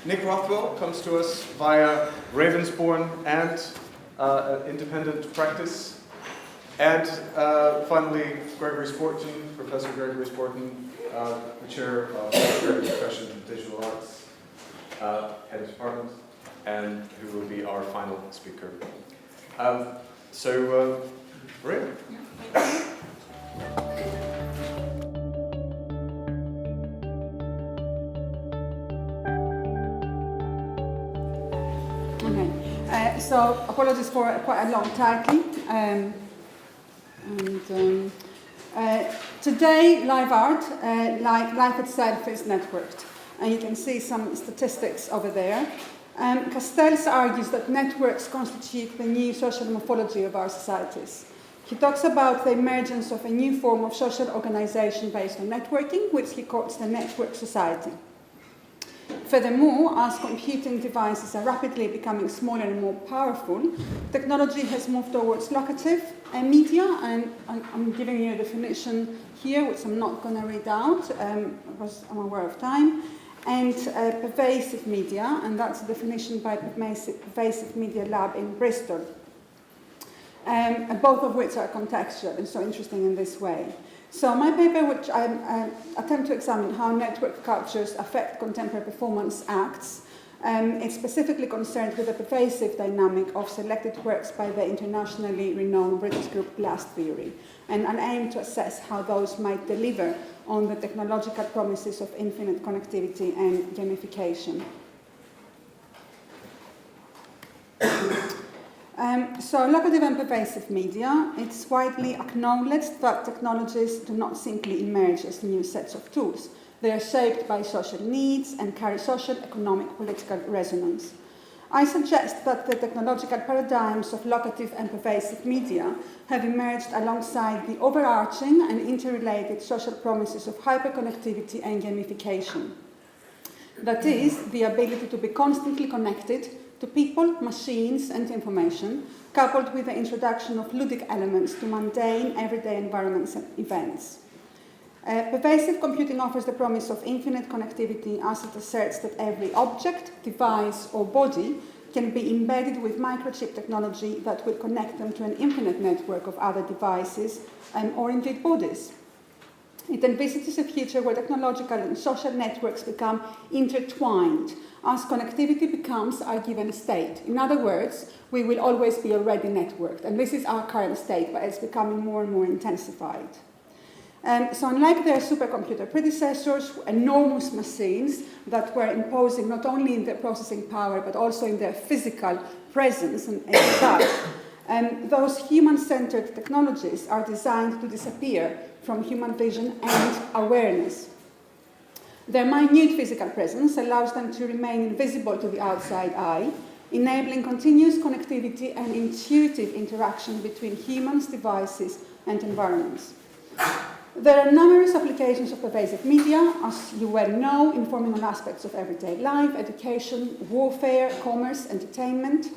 Nick Rothwell comes to us via Ravensbourne and independent practice. And finally, Gregory Sporton, Professor Gregory Sporton, the chair of the Profession of Digital Arts, head of department, and who will be our final speaker. Maria. So apologies for quite a long title. Today, live art, like life itself, is networked. And you can see some statistics over there. Castells argues that networks constitute the new social morphology of our societies. He talks about the emergence of a new form of social organization based on networking, which he calls the network society. Furthermore, as computing devices are rapidly becoming smaller and more powerful, technology has moved towards locative media, and I'm giving you a definition here, which I'm not going to read out, because I'm aware of time, and pervasive media, and that's a definition by Pervasive Media Lab in Bristol, both of which are contextual and so interesting in this way. So my paper, which I attempt to examine how network cultures affect contemporary performance acts, it's specifically concerned with the pervasive dynamic of selected works by the internationally renowned British group Glass Theory, and an aim to assess how those might deliver on the technological promises of infinite connectivity and gamification. So locative and pervasive media, it's widely acknowledged that technologies do not simply emerge as new sets of tools. They are shaped by social needs and carry social, economic, political resonance. I suggest that the technological paradigms of locative and pervasive media have emerged alongside the overarching and interrelated social promises of hyperconnectivity and gamification. That is, the ability to be constantly connected to people, machines, and information, coupled with the introduction of ludic elements to mundane, everyday environments and events. Pervasive computing offers the promise of infinite connectivity as it asserts that every object, device, or body can be embedded with microchip technology that will connect them to an infinite network of other devices or indeed bodies. It envisages a future where technological and social networks become intertwined as connectivity becomes our given state. In other words, we will always be already networked, and this is our current state, but it's becoming more and more intensified. So unlike their supercomputer predecessors, enormous machines that were imposing not only in their processing power, but also in their physical presence and touch, those human-centered technologies are designed to disappear from human vision and awareness. Their minute physical presence allows them to remain invisible to the outside eye, enabling continuous connectivity and intuitive interaction between humans, devices, and environments. There are numerous applications of pervasive media, as you well know, informing on aspects of everyday life, education, warfare, commerce, entertainment.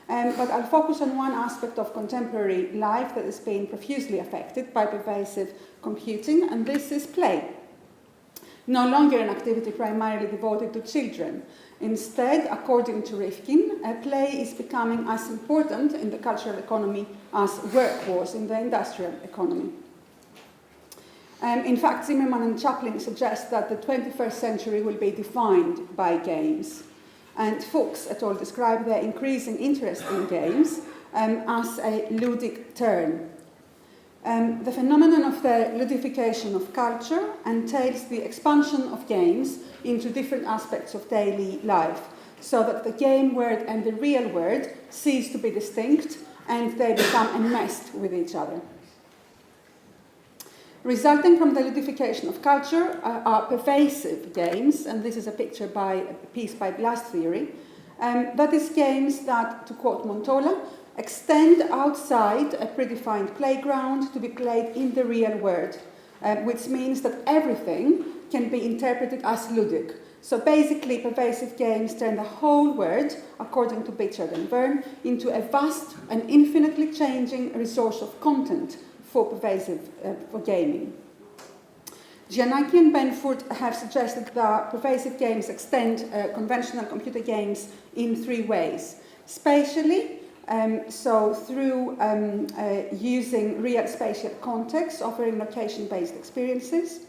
But I'll focus on one aspect of contemporary life that is being profusely affected by pervasive computing, and this is play. No longer an activity primarily devoted to children. Instead, according to Rifkin, play is becoming as important in the cultural economy as work was in the industrial economy. In fact, Zimmerman and Chaplin suggest that the 21st century will be defined by games. And Fuchs et al. Describe their increasing interest in games as a ludic turn. The phenomenon of the ludification of culture entails the expansion of games into different aspects of daily life, so that the game world and the real world cease to be distinct and they become enmeshed with each other. Resulting from the ludification of culture are pervasive games, and this is a picture by a piece by Glass Theory. That is games that, to quote Montola, extend outside a predefined playground to be played in the real world, which means that everything can be interpreted as ludic. So basically, pervasive games turn the whole world, according to Bichard and Verne, into a vast and infinitely changing resource of content for pervasive, for gaming. Giannacchi and Benford have suggested that pervasive games extend conventional computer games in 3 ways. Spatially, so through using real spatial context, offering location-based experiences.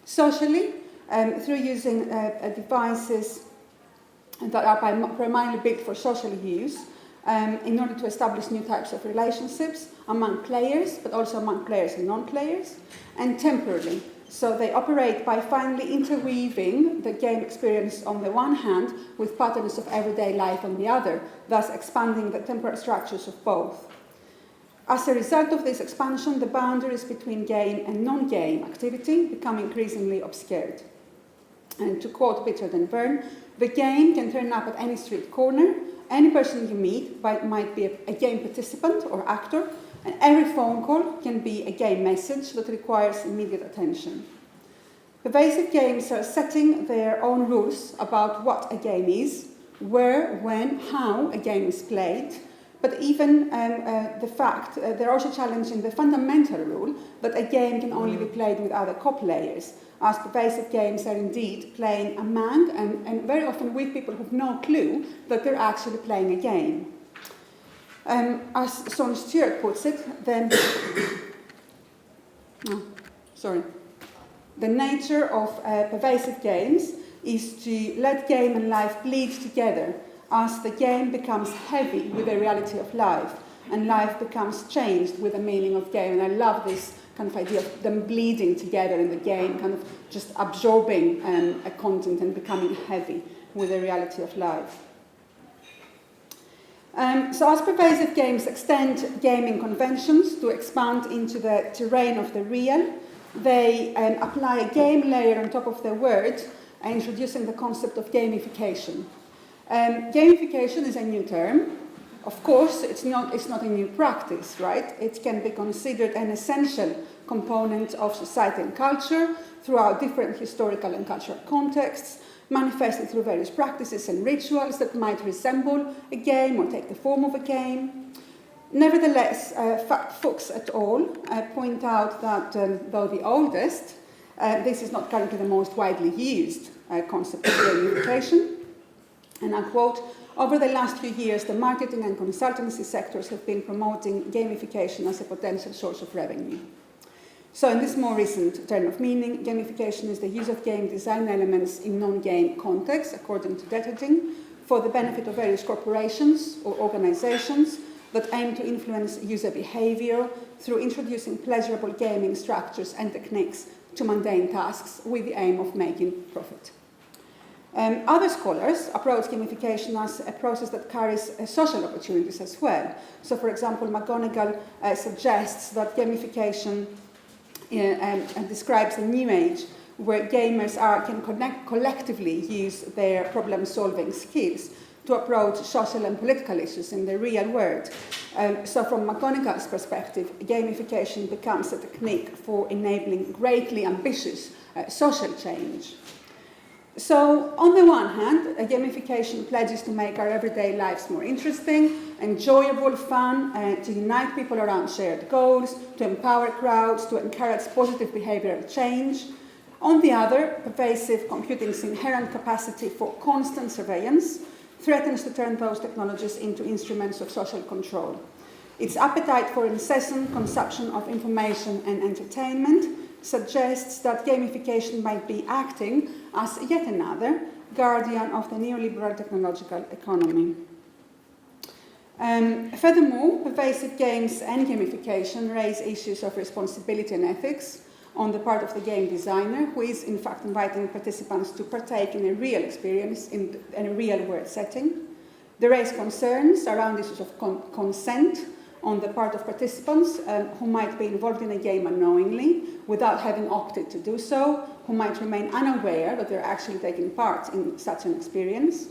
Socially, through using devices that are primarily built for social use, in order to establish new types of relationships among players, but also among players and non-players, and temporally. So they operate by finally interweaving the game experience on the one hand with patterns of everyday life on the other, thus expanding the temporal structures of both. As a result of this expansion, the boundaries between game and non-game activity become increasingly obscured. And to quote Peter Den Vern, the game can turn up at any street corner. Any person you meet might be a game participant or actor, and every phone call can be a game message that requires immediate attention. Pervasive games are setting their own rules about what a game is, where, when, how a game is played, but even they're also challenging the fundamental rule that a game can only be played with other co-players, as pervasive games are indeed playing among and very often with people who have no clue that they're actually playing a game. As Sean Stewart puts it, the nature of pervasive games is to let game and life bleed together as the game becomes heavy with the reality of life and life becomes changed with the meaning of game. And I love this kind of idea of them bleeding together in the game, kind of just absorbing a content and becoming heavy with the reality of life. So as pervasive games extend gaming conventions to expand into the terrain of the real, they apply a game layer on top of the word, introducing the concept of gamification. Gamification is a new term. Of course, it's not a new practice, right? It can be considered an essential component of society and culture throughout different historical and cultural contexts, manifested through various practices and rituals that might resemble a game or take the form of a game. Nevertheless, Fuchs et al. Point out that though the oldest, this is not currently the most widely used concept of gamification. And I quote, "Over the last few years, the marketing and consultancy sectors have been promoting gamification as a potential source of revenue." So in this more recent turn of meaning, gamification is the use of game design elements in non-game contexts, according to DRHA, for the benefit of various corporations or organizations that aim to influence user behavior through introducing pleasurable gaming structures and techniques to mundane tasks with the aim of making profit. Other scholars approach gamification as a process that carries social opportunities as well. So, for example, McGonigal suggests that gamification describes a new age where gamers can collectively use their problem-solving skills to approach social and political issues in the real world. So from McGonigal's perspective, gamification becomes a technique for enabling greatly ambitious social change. So, on the one hand, gamification pledges to make our everyday lives more interesting, enjoyable, fun, to unite people around shared goals, to empower crowds, to encourage positive behavioral change. On the other, pervasive computing's inherent capacity for constant surveillance threatens to turn those technologies into instruments of social control. Its appetite for incessant consumption of information and entertainment suggests that gamification might be acting as yet another guardian of the neoliberal technological economy. Furthermore, pervasive games and gamification raise issues of responsibility and ethics on the part of the game designer, who is in fact inviting participants to partake in a real experience in a real-world setting. They raise concerns around issues of consent on the part of participants who might be involved in a game unknowingly without having opted to do so, who might remain unaware that they're actually taking part in such an experience.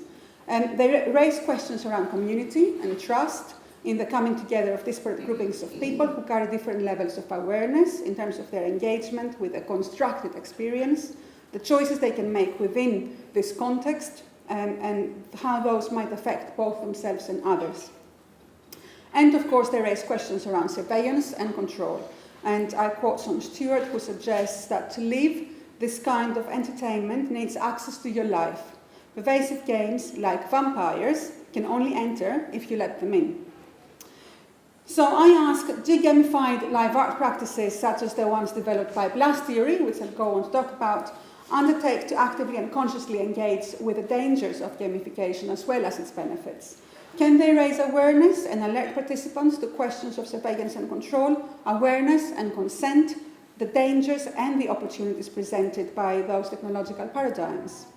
And they raise questions around community and trust in the coming together of disparate groupings of people who carry different levels of awareness in terms of their engagement with a constructed experience, the choices they can make within this context, and how those might affect both themselves and others. And of course, they raise questions around surveillance and control. And I quote Sean Stewart, who suggests that to live This kind of entertainment needs access to your life. Pervasive games like vampires can only enter if you let them in. So I ask, do gamified live art practices such as the ones developed by Blast Theory, which I'll go on to talk about, undertake to actively and consciously engage with the dangers of gamification as well as its benefits? Can they raise awareness and alert participants to questions of surveillance and control, awareness and consent, the dangers and the opportunities presented by those technological paradigms?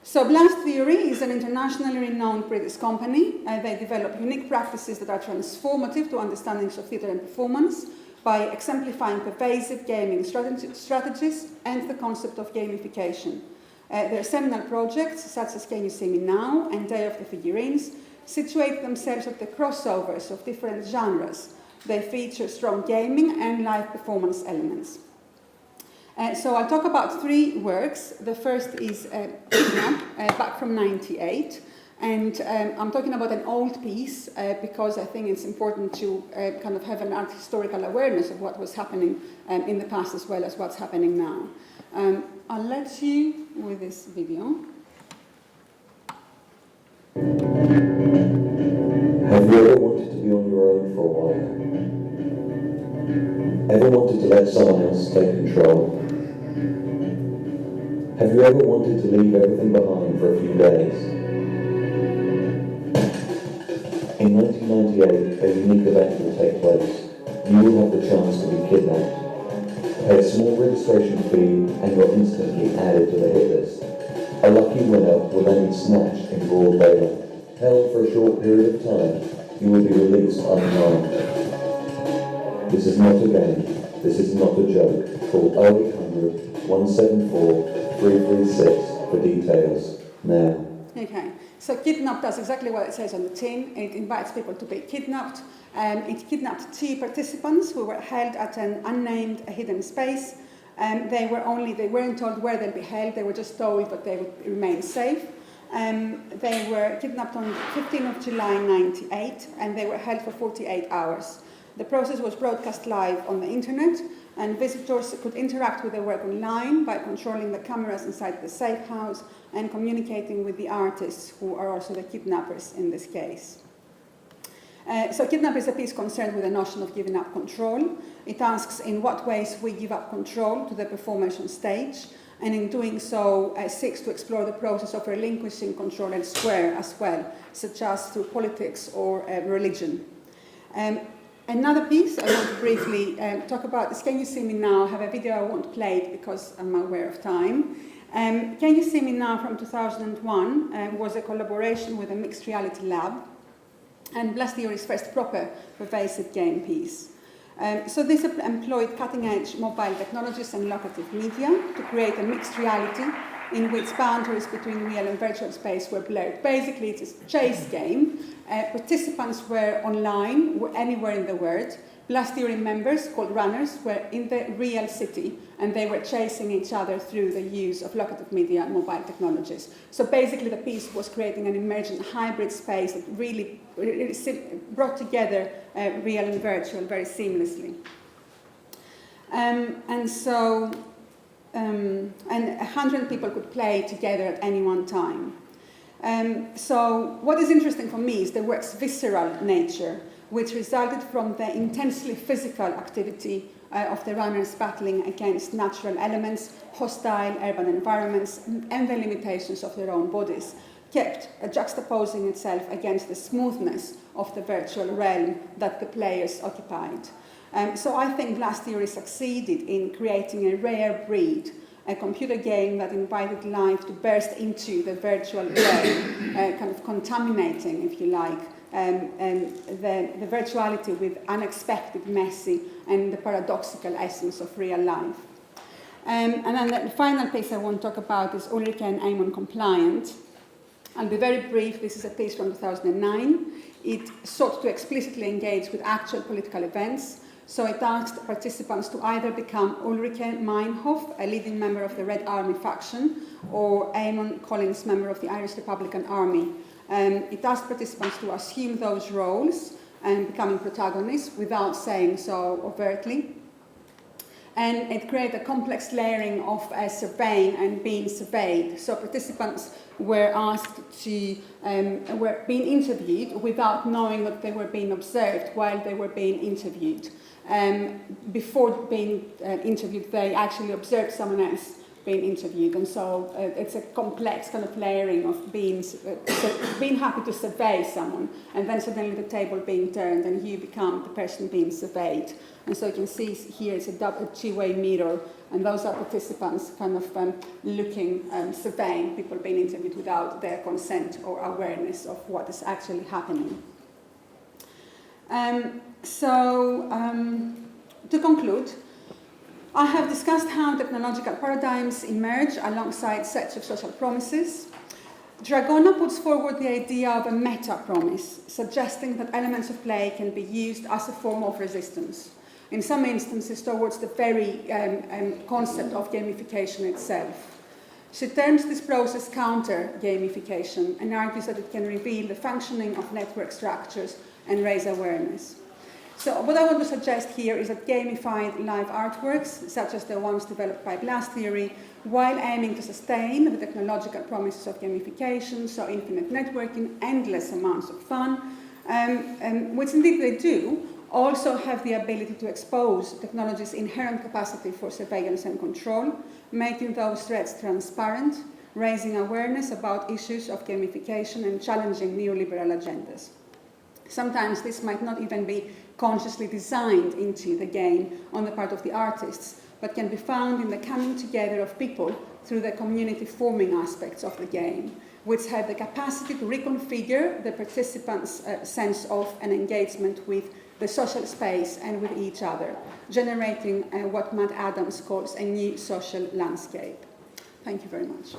So Blast Theory is an internationally renowned British company. They develop unique practices that are transformative to understandings of theatre and performance by exemplifying pervasive gaming strategies and the concept of gamification. Their seminal projects, such as Can You See Me Now and Day of the Figurines, situate themselves at the crossovers of different genres. They feature strong gaming and live performance elements. So I'll talk about three works. The first is Kidnap, back from '98. And I'm talking about an old piece because I think it's important to kind of have an art historical awareness of what was happening in the past as well as what's happening now. I'll let you with this video. Have you ever wanted to be on your own for a while? Ever wanted to let someone else take control? Have you ever wanted to leave everything behind for a few days? In 1998, a unique event will take place. You will have the chance to be kidnapped. Pay a small registration fee and you're instantly added to the hit list. A lucky winner will then be snatched in broad daylight. Held for a short period of time, you will be released unharmed. This is not a game. This is not a joke. Call 0800 174 336 for details now. Okay, so Kidnap does exactly what it says on the tin. It invites people to be kidnapped. It kidnapped 2 participants who were held at an unnamed hidden space. They weren't told where they'd be held, they were just told that they would remain safe. They were kidnapped on 15th of July 98 and they were held for 48 hours. The process was broadcast live on the internet and visitors could interact with their work online by controlling the cameras inside the safe house and communicating with the artists who are also the kidnappers in this case. So Kidnap is a piece concerned with the notion of giving up control. It asks in what ways we give up control to the performers on stage, and in doing so seeks to explore the process of relinquishing control elsewhere as well, such as through politics or religion. Another piece I want to briefly talk about is Can You See Me Now? I have a video I won't play it because I'm aware of time. Can You See Me Now from 2001 was a collaboration with a mixed reality lab and Blast Theory's first proper pervasive game piece. So this employed cutting-edge mobile technologies and locative media to create a mixed reality in which boundaries between real and virtual space were blurred. Basically, it's a chase game. Participants were online, were anywhere in the world. Blast Theory members, called runners, were in the real city, and they were chasing each other through the use of locative media and mobile technologies. So basically, the piece was creating an emergent hybrid space that really brought together real and virtual very seamlessly. And 100 people could play together at any one time. So what is interesting for me is the work's visceral nature, which resulted from the intensely physical activity of the runners battling against natural elements, hostile urban environments, and the limitations of their own bodies, kept juxtaposing itself against the smoothness of the virtual realm that the players occupied. So I think Blast Theory succeeded in creating a rare breed, a computer game that invited life to burst into the virtual realm, kind of contaminating, if you like, the virtuality with unexpected, messy, and the paradoxical essence of real life. And then the final piece I want to talk about is Ulrike and Amon Compliant. I'll be very brief. This is a piece from 2009. It sought to explicitly engage with actual political events. So it asked participants to either become Ulrike Meinhof, a leading member of the Red Army faction, or Eamon Collins, member of the Irish Republican Army. It asked participants to assume those roles and becoming protagonists without saying so overtly. and it created a complex layering of surveying and being surveyed. So participants were asked to, were being interviewed without knowing that they were being observed while they were being interviewed. Before being interviewed, they actually observed someone else being interviewed, and so it's a complex kind of layering of being happy to survey someone, and then suddenly the table being turned and you become the person being surveyed. And so you can see here it's a two-way mirror, and those are participants kind of looking, surveying people being interviewed without their consent or awareness of what is actually happening. To conclude, I have discussed how technological paradigms emerge alongside sets of social promises. Dragona puts forward the idea of a meta-promise, suggesting that elements of play can be used as a form of resistance, in some instances towards the very concept of gamification itself. She terms this process counter-gamification and argues that it can reveal the functioning of network structures and raise awareness. So what I want to suggest here is that gamified live artworks, such as the ones developed by Glass Theory, while aiming to sustain the technological promises of gamification, so infinite networking, endless amounts of fun, which indeed they do, also have the ability to expose technology's inherent capacity for surveillance and control, making those threats transparent, raising awareness about issues of gamification and challenging neoliberal agendas. Sometimes this might not even be consciously designed into the game on the part of the artists, but can be found in the coming together of people through the community forming aspects of the game, which have the capacity to reconfigure the participants' sense of an engagement with the social space and with each other, generating what Matt Adams calls a new social landscape. Thank you very much.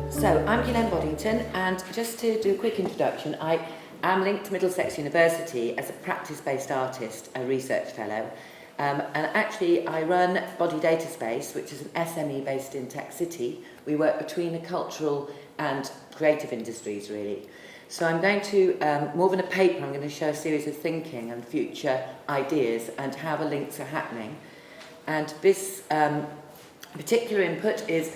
So, I'm Ghislaine Boddington, and just to do a quick introduction, I am linked to Middlesex University as a practice-based artist, a research fellow, and actually I run Body Data Space, which is an SME based in Tech City. We work between the cultural and creative industries, really. So I'm going to, more than a paper, I'm going to show a series of thinking and future ideas and how the links are happening. And this particular input is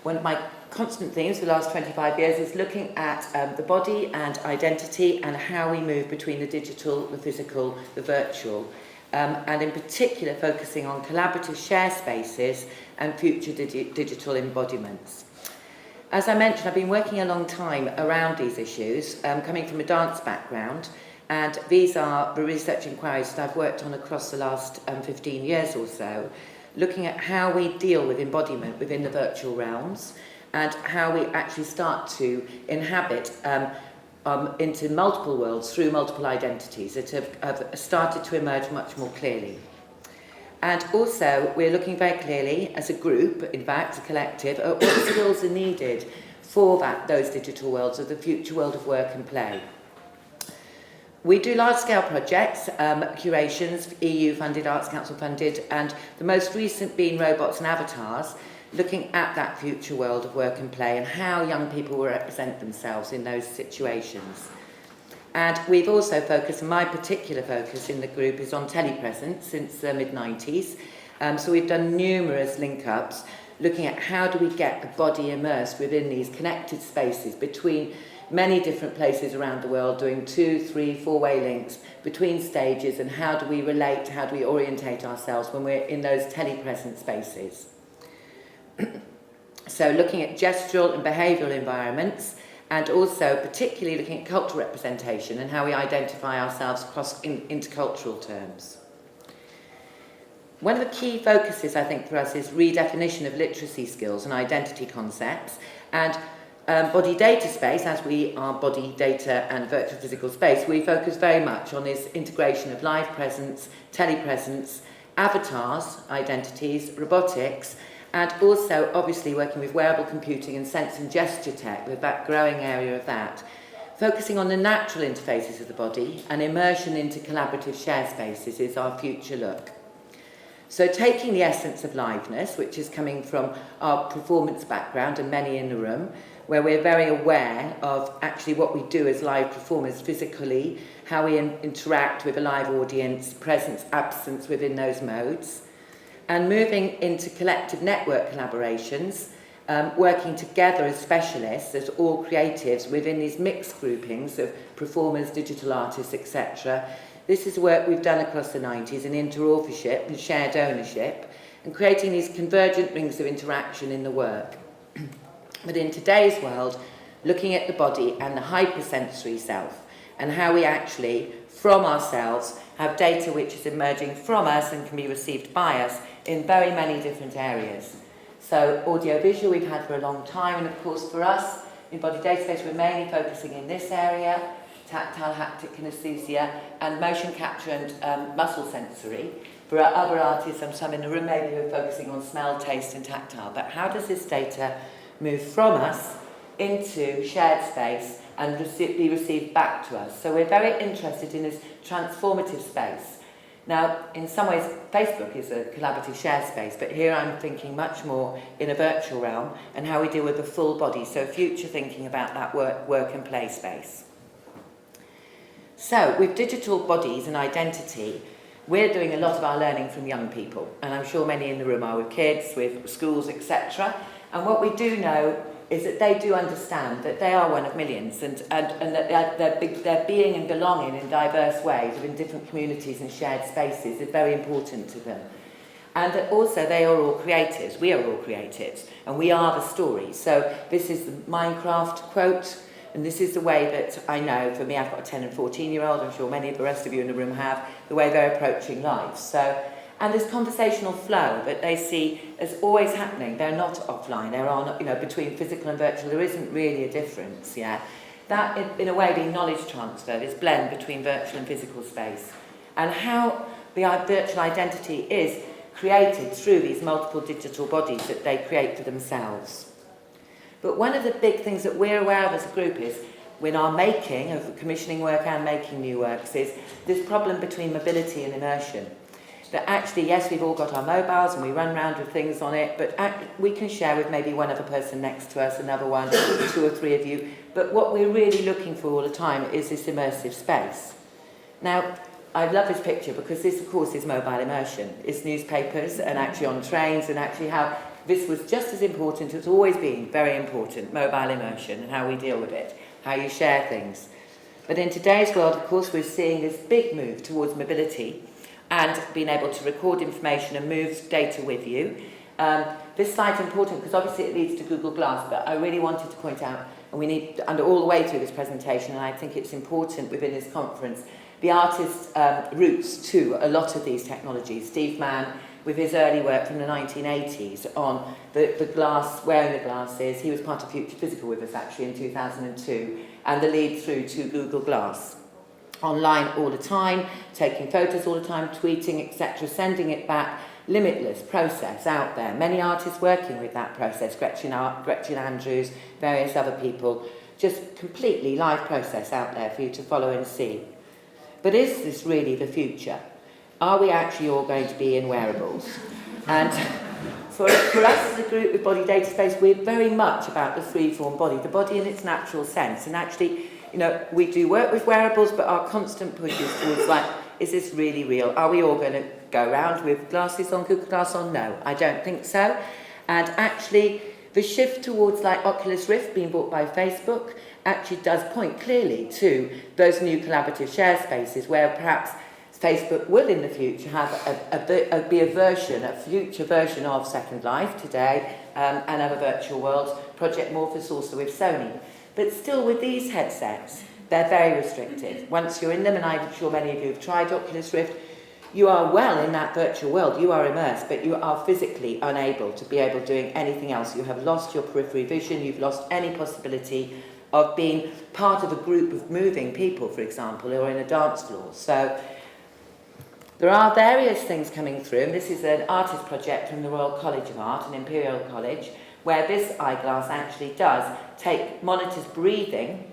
one of my constant themes for the last 25 years is looking at the body and identity and how we move between the digital, the physical, the virtual, and in particular focusing on collaborative share spaces and future digital embodiments. As I mentioned, I've been working a long time around these issues, coming from a dance background, and these are the research inquiries that I've worked on across the last 15 years or so, looking at how we deal with embodiment within the virtual realms, and how we actually start to inhabit into multiple worlds through multiple identities that have started to emerge much more clearly. And also, we're looking very clearly as a group, in fact, a collective, at what skills are needed for those digital worlds of the future world of work and play. We do large-scale projects, curations, EU-funded, Arts Council-funded, and the most recent being Robots and Avatars, looking at that future world of work and play and how young people will represent themselves in those situations. And we've also focused, and my particular focus in the group is on telepresence since the mid-90s. So we've done numerous link-ups, looking at how do we get the body immersed within these connected spaces between many different places around the world, doing 2, 3, 4-way links between stages, and how do we relate, how do we orientate ourselves when we're in those telepresent spaces. So looking at gestural and behavioural environments, and also particularly looking at cultural representation and how we identify ourselves across intercultural terms. One of the key focuses, I think, for us is redefinition of literacy skills and identity concepts, and body data space, as we are body data and virtual physical space, we focus very much on this integration of live presence, telepresence, avatars, identities, robotics, and also obviously working with wearable computing and sense and gesture tech, with that growing area of that, focusing on the natural interfaces of the body, and immersion into collaborative share spaces is our future look. So taking the essence of liveness, which is coming from our performance background and many in the room, where we're very aware of actually what we do as live performers physically, how we interact with a live audience, presence, absence within those modes, and moving into collective network collaborations, working together as specialists, as all creatives within these mixed groupings of performers, digital artists, etc. This is work we've done across the 90s in interauthorship and shared ownership, and creating these convergent rings of interaction in the work. But in today's world, looking at the body and the hypersensory self, and how we actually, from ourselves, have data which is emerging from us and can be received by us in very many different areas. So audiovisual we've had for a long time, and of course for us, in Body Data Space, we're mainly focusing in this area, tactile, haptic, kinesthesia, and motion capture and muscle sensory. For our other artists, and some in the room maybe who are focusing on smell, taste and tactile. But how does this data move from us into shared space and be received back to us? So we're very interested in this transformative space. Now, in some ways, Facebook is a collaborative shared space, but here I'm thinking much more in a virtual realm and how we deal with the full body, so future thinking about that work and play space. So, with digital bodies and identity, we're doing a lot of our learning from young people, and I'm sure many in the room are, with kids, with schools, etc. And what we do know is that they do understand that they are one of millions, and that their being and belonging in diverse ways within different communities and shared spaces is very important to them. And that also they are all creatives, we are all creatives, and we are the story. So this is the Minecraft quote, and this is the way that I know, for me, I've got a 10 and 14-year-old, I'm sure many of the rest of you in the room have, the way they're approaching life. So, and this conversational flow that they see as always happening, they're not offline, they're on, between physical and virtual, there isn't really a difference, yeah. That, in a way, being knowledge transfer, this blend between virtual and physical space, and how the virtual identity is created through these multiple digital bodies that they create for themselves. But one of the big things that we're aware of as a group is, in our making of commissioning work and making new works, is this problem between mobility and immersion. That actually, yes, we've all got our mobiles and we run around with things on it, but we can share with maybe one other person next to us, another one, 2 or 3 of you. But what we're really looking for all the time is this immersive space. Now, I love this picture because this, of course, is mobile immersion. It's newspapers and actually on trains, and actually how this was just as important, it's always been very important, mobile immersion and how we deal with it, how you share things. But in today's world, of course, we're seeing this big move towards mobility and being able to record information and move data with you. This slide's important because obviously it leads to Google Glass, but I really wanted to point out, and we need, under all the way through this presentation, and I think it's important within this conference, the artist's roots to a lot of these technologies. Steve Mann, with his early work from the 1980s on the glass, wearing the glasses, he was part of Future Physical with us actually in 2002, and the lead through to Google Glass. Online all the time, taking photos all the time, tweeting, etc., sending it back, limitless process out there. Many artists working with that process, Gretchen Andrews, various other people, just completely live process out there for you to follow and see. But is this really the future? Are we actually all going to be in wearables? And for us as a group with Body Data Space, we're very much about the free-form body, the body in its natural sense. And actually, we do work with wearables, but our constant push is towards is this really real? Are we all going to go around with glasses on, Google Glass on? No, I don't think so. And actually, the shift towards Oculus Rift being bought by Facebook actually does point clearly to those new collaborative share spaces where perhaps Facebook will in the future have a future version of Second Life today and other virtual worlds, Project Morpheus also with Sony. But still with these headsets, they're very restricted. Once you're in them, and I'm sure many of you have tried Oculus Rift, you are well in that virtual world, you are immersed, but you are physically unable to be able to doing anything else. You have lost your periphery vision, you've lost any possibility of being part of a group of moving people, for example, or in a dance floor. So there are various things coming through, and this is an artist project from the Royal College of Art and Imperial College, where this eyeglass actually does monitors breathing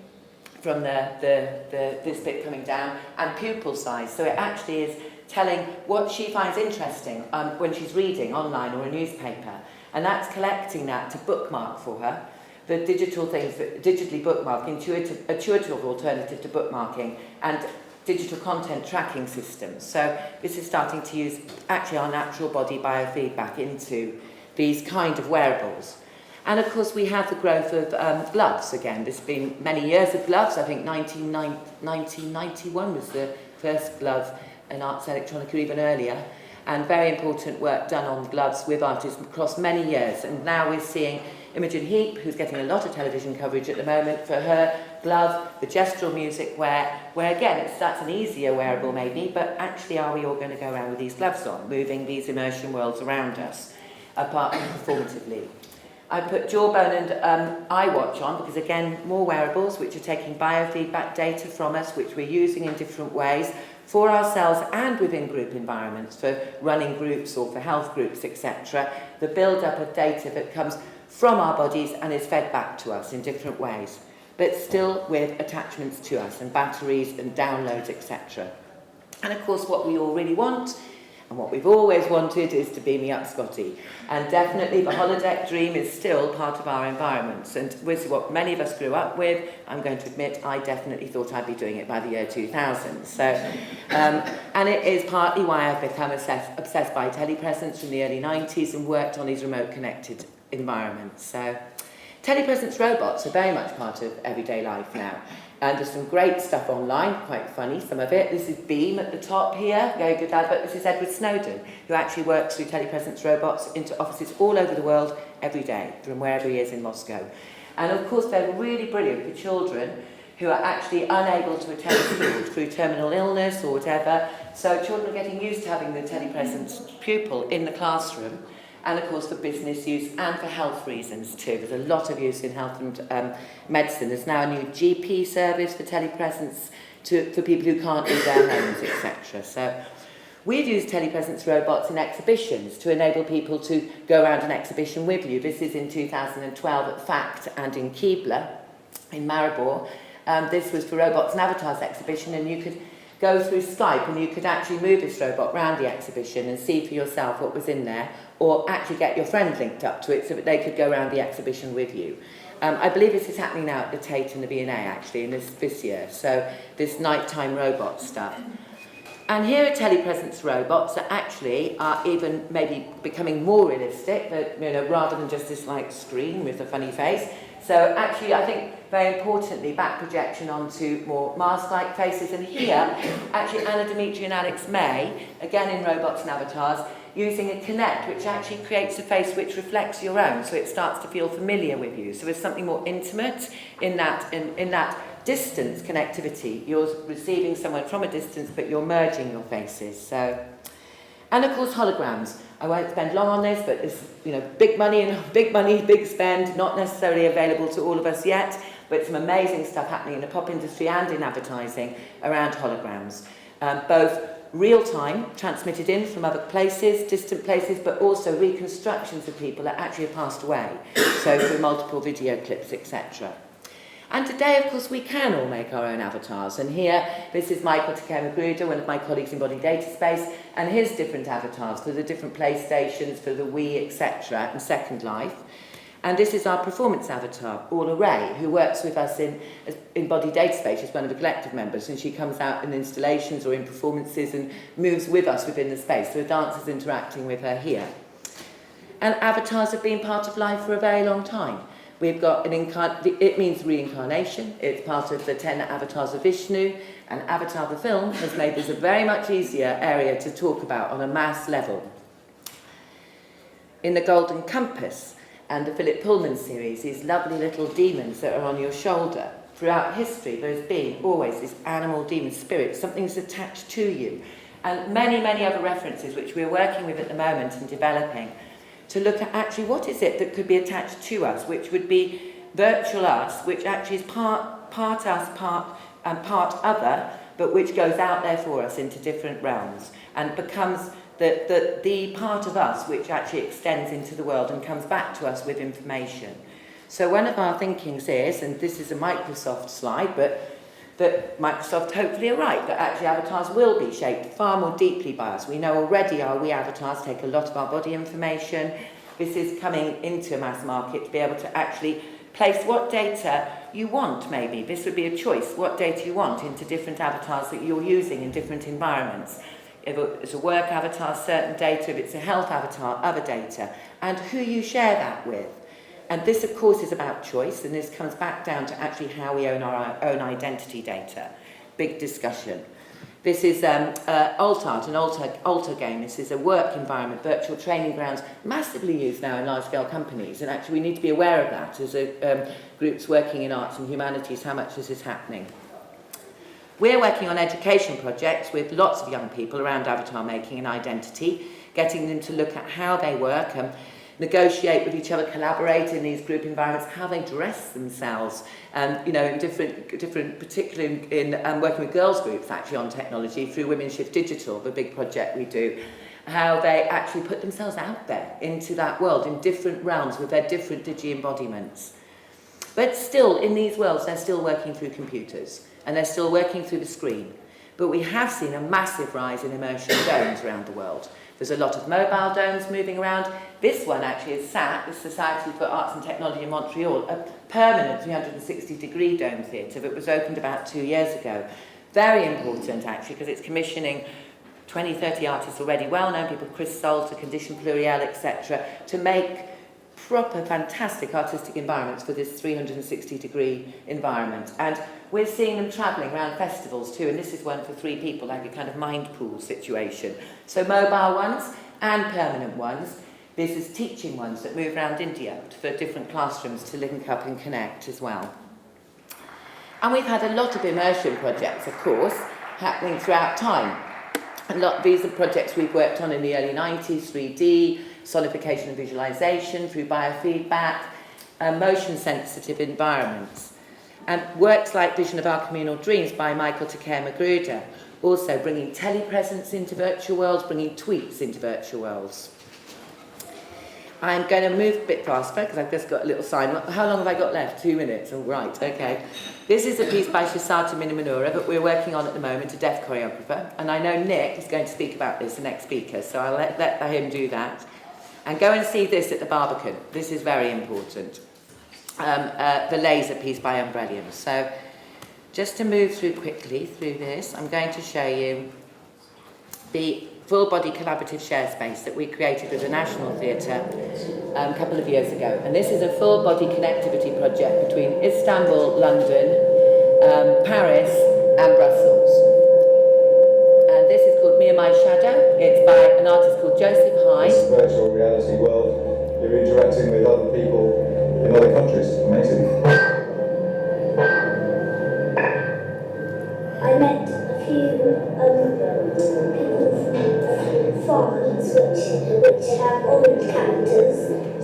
from this bit coming down and pupil size. So it actually is telling what she finds interesting when she's reading online or a newspaper. And that's collecting that to bookmark for her. The digital things, digitally bookmark, intuitive alternative to bookmarking, and digital content tracking systems. So this is starting to use actually our natural body biofeedback into these kind of wearables. And of course we have the growth of gloves again. There's been many years of gloves. I think 1991 was the first glove in Arts Electronica, even earlier. And very important work done on gloves with artists across many years. And now we're seeing Imogen Heap, who's getting a lot of television coverage at the moment for her glove, the gestural music where again, that's an easier wearable maybe, but actually are we all going to go around with these gloves on, moving these immersion worlds around us, apart from performatively. I put Jawbone and iWatch on because again, more wearables which are taking biofeedback data from us, which we're using in different ways for ourselves and within group environments, for running groups or for health groups, etc. The build-up of data that comes from our bodies and is fed back to us in different ways, but still with attachments to us and batteries and downloads, etc. And of course, what we all really want and what we've always wanted is to beam me up, Scotty. And definitely the holodeck dream is still part of our environments. And this is what many of us grew up with. I'm going to admit I definitely thought I'd be doing it by the year 2000. So, and it is partly why I've become obsessed by telepresence from the early 90s and worked on these remote connected environments. So telepresence robots are very much part of everyday life now. And there's some great stuff online, quite funny, some of it. This is Beam at the top here, very good advert. This is Edward Snowden, who actually works through telepresence robots into offices all over the world every day, from wherever he is in Moscow. And of course, they're really brilliant for children who are actually unable to attend school through terminal illness or whatever. So children are getting used to having the telepresence pupil in the classroom. And of course for business use and for health reasons too. There's a lot of use in health and medicine. There's now a new GP service for telepresence for people who can't leave their homes, etc. So we've used telepresence robots in exhibitions to enable people to go around an exhibition with you. This is in 2012 at FACT and in Keebler in Maribor. This was for Robots and Avatars exhibition, and you could go through Skype and you could actually move this robot around the exhibition and see for yourself what was in there, or actually get your friend linked up to it so that they could go around the exhibition with you. I believe this is happening now at the Tate and the V&A actually in this year, so this nighttime robot stuff. And here are telepresence robots that actually are even maybe becoming more realistic, that, you know, rather than just this like screen with a funny face. So actually, I think very importantly, back projection onto more mask-like faces. And here, actually Anna Dimitri and Alex May, again in Robots and Avatars, using a Kinect, which actually creates a face which reflects your own, so it starts to feel familiar with you. So there's something more intimate in that distance connectivity. You're receiving someone from a distance, but you're merging your faces. So, and of course holograms. I won't spend long on this, but it's, you know, big money, big spend, not necessarily available to all of us yet, but some amazing stuff happening in the pop industry and in advertising around holograms. Both real-time, transmitted in from other places, distant places, but also reconstructions of people that actually have passed away, so through multiple video clips, etc. And today, of course, we can all make our own avatars. And here, this is Michael Takemagruda, one of my colleagues in Body Data Space, and his different avatars for the different PlayStations, for the Wii, etc., and Second Life. And this is our performance avatar, Orla Ray, who works with us in Body Data Space. She's one of the collective members, and she comes out in installations or in performances and moves with us within the space. So the dancers interacting with her here. And avatars have been part of life for a very long time. We've got it means reincarnation. It's part of the 10 avatars of Vishnu, and Avatar the film has made this a very much easier area to talk about on a mass level. In the Golden Compass and the Philip Pullman series, these lovely little demons that are on your shoulder. Throughout history, there's been always this animal demon spirit, something that's attached to you. And many, many other references which we're working with at the moment and developing, to look at actually what is it that could be attached to us, which would be virtual us, which actually is part us, part other, but which goes out there for us into different realms and becomes the part of us which actually extends into the world and comes back to us with information. So one of our thinkings is, and this is a Microsoft slide, but that Microsoft hopefully are right, that actually avatars will be shaped far more deeply by us. We know already our We avatars take a lot of our body information. This is coming into a mass market to be able to actually place what data you want, maybe. This would be a choice, what data you want into different avatars that you're using in different environments. If it's a work avatar, certain data, if it's a health avatar, other data, and who you share that with. And this, of course, is about choice, and this comes back down to actually how we own our own identity data. Big discussion. This is AltArt, an alter game. This is a work environment, virtual training grounds, massively used now in large-scale companies, and actually we need to be aware of that as groups working in arts and humanities, how much this is happening. We're working on education projects with lots of young people around avatar making and identity, getting them to look at how they work and negotiate with each other, collaborate in these group environments, how they dress themselves, and in different, particularly in working with girls groups actually on technology through Women Shift Digital, the big project we do, how they actually put themselves out there into that world in different realms with their different digi-embodiments. But still, in these worlds, they're still working through computers, and they're still working through the screen. But we have seen a massive rise in immersion domes around the world. There's a lot of mobile domes moving around. This one actually is SAT, the Society for Arts and Technology in Montreal, a permanent 360-degree dome theatre that was opened about 2 years ago. Very important, actually, because it's commissioning 20, 30 artists already well-known, people, Chris Salter, Condition Pluriel, etc., to make proper, fantastic artistic environments for this 360-degree environment. And we're seeing them travelling around festivals too, and this is one for 3 people, like a kind of mind pool situation. So mobile ones and permanent ones. This is teaching ones that move around India for different classrooms to link up and connect as well. And we've had a lot of immersion projects, of course, happening throughout time. These are projects we've worked on in the early 90s, 3D, sonification and visualization through biofeedback, motion-sensitive environments. And works like Vision of Our Communal Dreams by Michael Takeo Magruder, also bringing telepresence into virtual worlds, bringing tweets into virtual worlds. I'm going to move a bit faster because I've just got a little sign. How long have I got left? 2 minutes. All right, okay. This is a piece by Shisata Minimanura that we're working on at the moment, a deaf choreographer. And I know Nick is going to speak about this, the next speaker, so I'll let him do that. And go and see this at the Barbican. This is very important. The laser piece by Umbrellium. So just to move through quickly through this, I'm going to show you the full body collaborative share space that we created with the National Theatre a couple of years ago. And this is a full body connectivity project between Istanbul, London, Paris and Brussels. And this is called Me and My Shadow. It's by an artist called Joseph Hyde. This virtual reality world, you're interacting with other people in other countries. Amazing. I met a few people from France which have orange characters.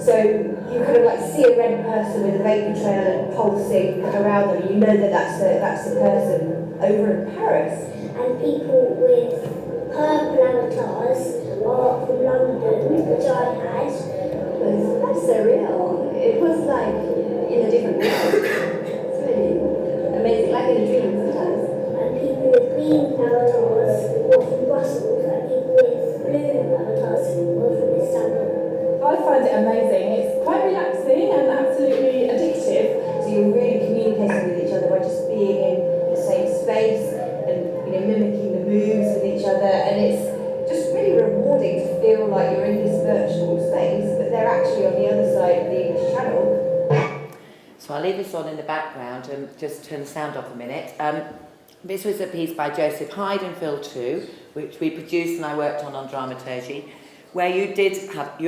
So you kind of like see a red person with a vapor trail and pulsing around them. You know that that's the person over in Paris. And people with purple avatars are from London, which I had. That's surreal. It was like in a different world. It's really amazing, like in a dream sometimes. And people with green avatars were from Brussels, and people with blue avatars were from Istanbul. I find it amazing. It's quite relaxing and absolutely addictive. So you're really communicating with each other by just being in the same space and mimicking the moves with each other, and it's just really rewarding to feel like you're in this virtual space, but they're actually on the other side of the English Channel. So I'll leave this on in the background and just turn the sound off a minute. This was a piece by Joseph Hyde and Phil too, which we produced and I worked on dramaturgy, where you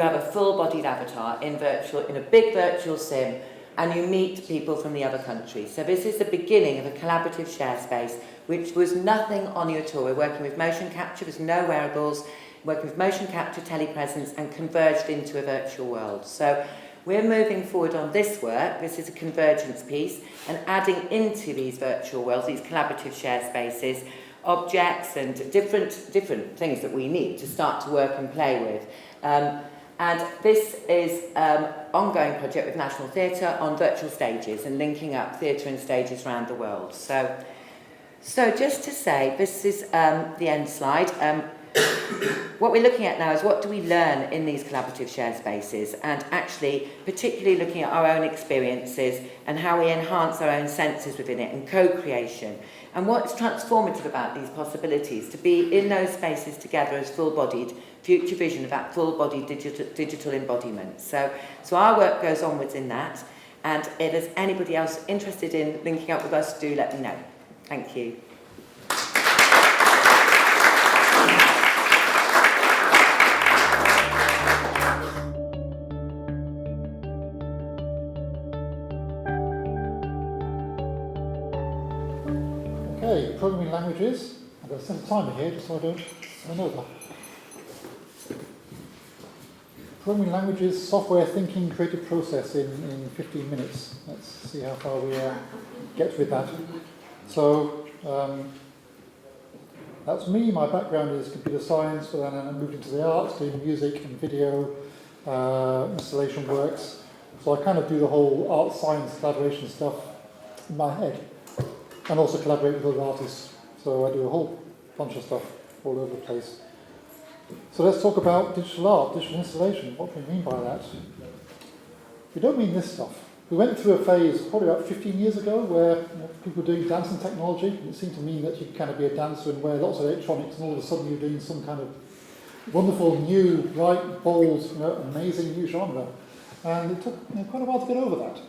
have a full-bodied avatar in a big virtual sim, and you meet people from the other countries. So this is the beginning of a collaborative share space, which was nothing on you at all. We're working with motion capture, there's no wearables, working with motion capture, telepresence, and converged into a virtual world. So we're moving forward on this work. This is a convergence piece, and adding into these virtual worlds, these collaborative share spaces, objects and different things that we need to start to work and play with. And this is an ongoing project with National Theatre on virtual stages and linking up theatre and stages around the world. So So just to say, this is the end slide. What we're looking at now is what do we learn in these collaborative shared spaces, and actually particularly looking at our own experiences and how we enhance our own senses within it, and co-creation. And what's transformative about these possibilities, to be in those spaces together as full-bodied, future vision of that full-bodied digital embodiment. So our work goes onwards in that, and if there's anybody else interested in linking up with us, do let me know. Thank you. Okay, programming languages. I've got to set a timer here just so I don't run over. Programming languages, software thinking, creative process in 15 minutes. Let's see how far we get with that. So, that's me. My background is computer science, but then I moved into the arts, doing music and video, installation works. So I kind of do the whole art science collaboration stuff in my head. And also collaborate with other artists. So I do a whole bunch of stuff all over the place. So let's talk about digital art, digital installation. What do we mean by that? We don't mean this stuff. We went through a phase probably about 15 years ago where people were doing dancing technology. It seemed to mean that you could kind of be a dancer and wear lots of electronics, and all of a sudden you're doing some kind of wonderful, new, bright, bold, amazing new genre. And it took quite a while to get over that.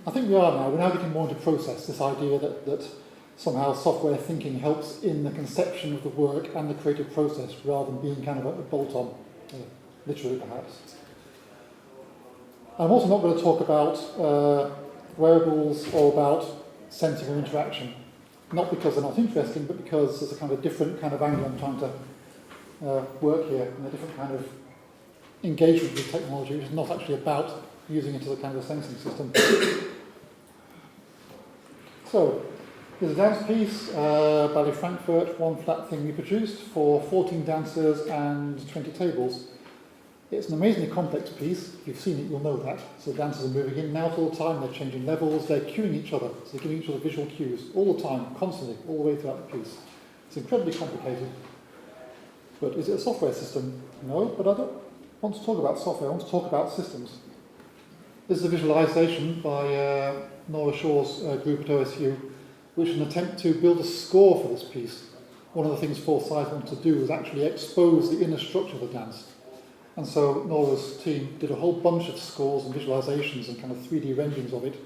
I think we are now. We're now getting more into process, this idea that somehow software thinking helps in the conception of the work and the creative process rather than being kind of a bolt-on, literally perhaps. I'm also not going to talk about wearables or about sensing or interaction. Not because they're not interesting, but because there's a kind of different kind of angle I'm trying to work here, and a different kind of engagement with technology, which is not actually about using it as a kind of sensing system. So, there's a dance piece, Ballet Frankfurt, one flat thing we produced for 14 dancers and 20 tables. It's an amazingly complex piece. If you've seen it, you'll know that. So the dancers are moving in and out all the time, they're changing levels, they're cueing each other, so they're giving each other visual cues all the time, constantly, all the way throughout the piece. It's incredibly complicated. But is it a software system? No, but I don't want to talk about software, I want to talk about systems. This is a visualization by Nora Shaw's group at OSU, which is an attempt to build a score for this piece. One of the things Forsyth wanted to do was actually expose the inner structure of the dance. And so Nora's team did a whole bunch of scores and visualizations and kind of 3D renderings of it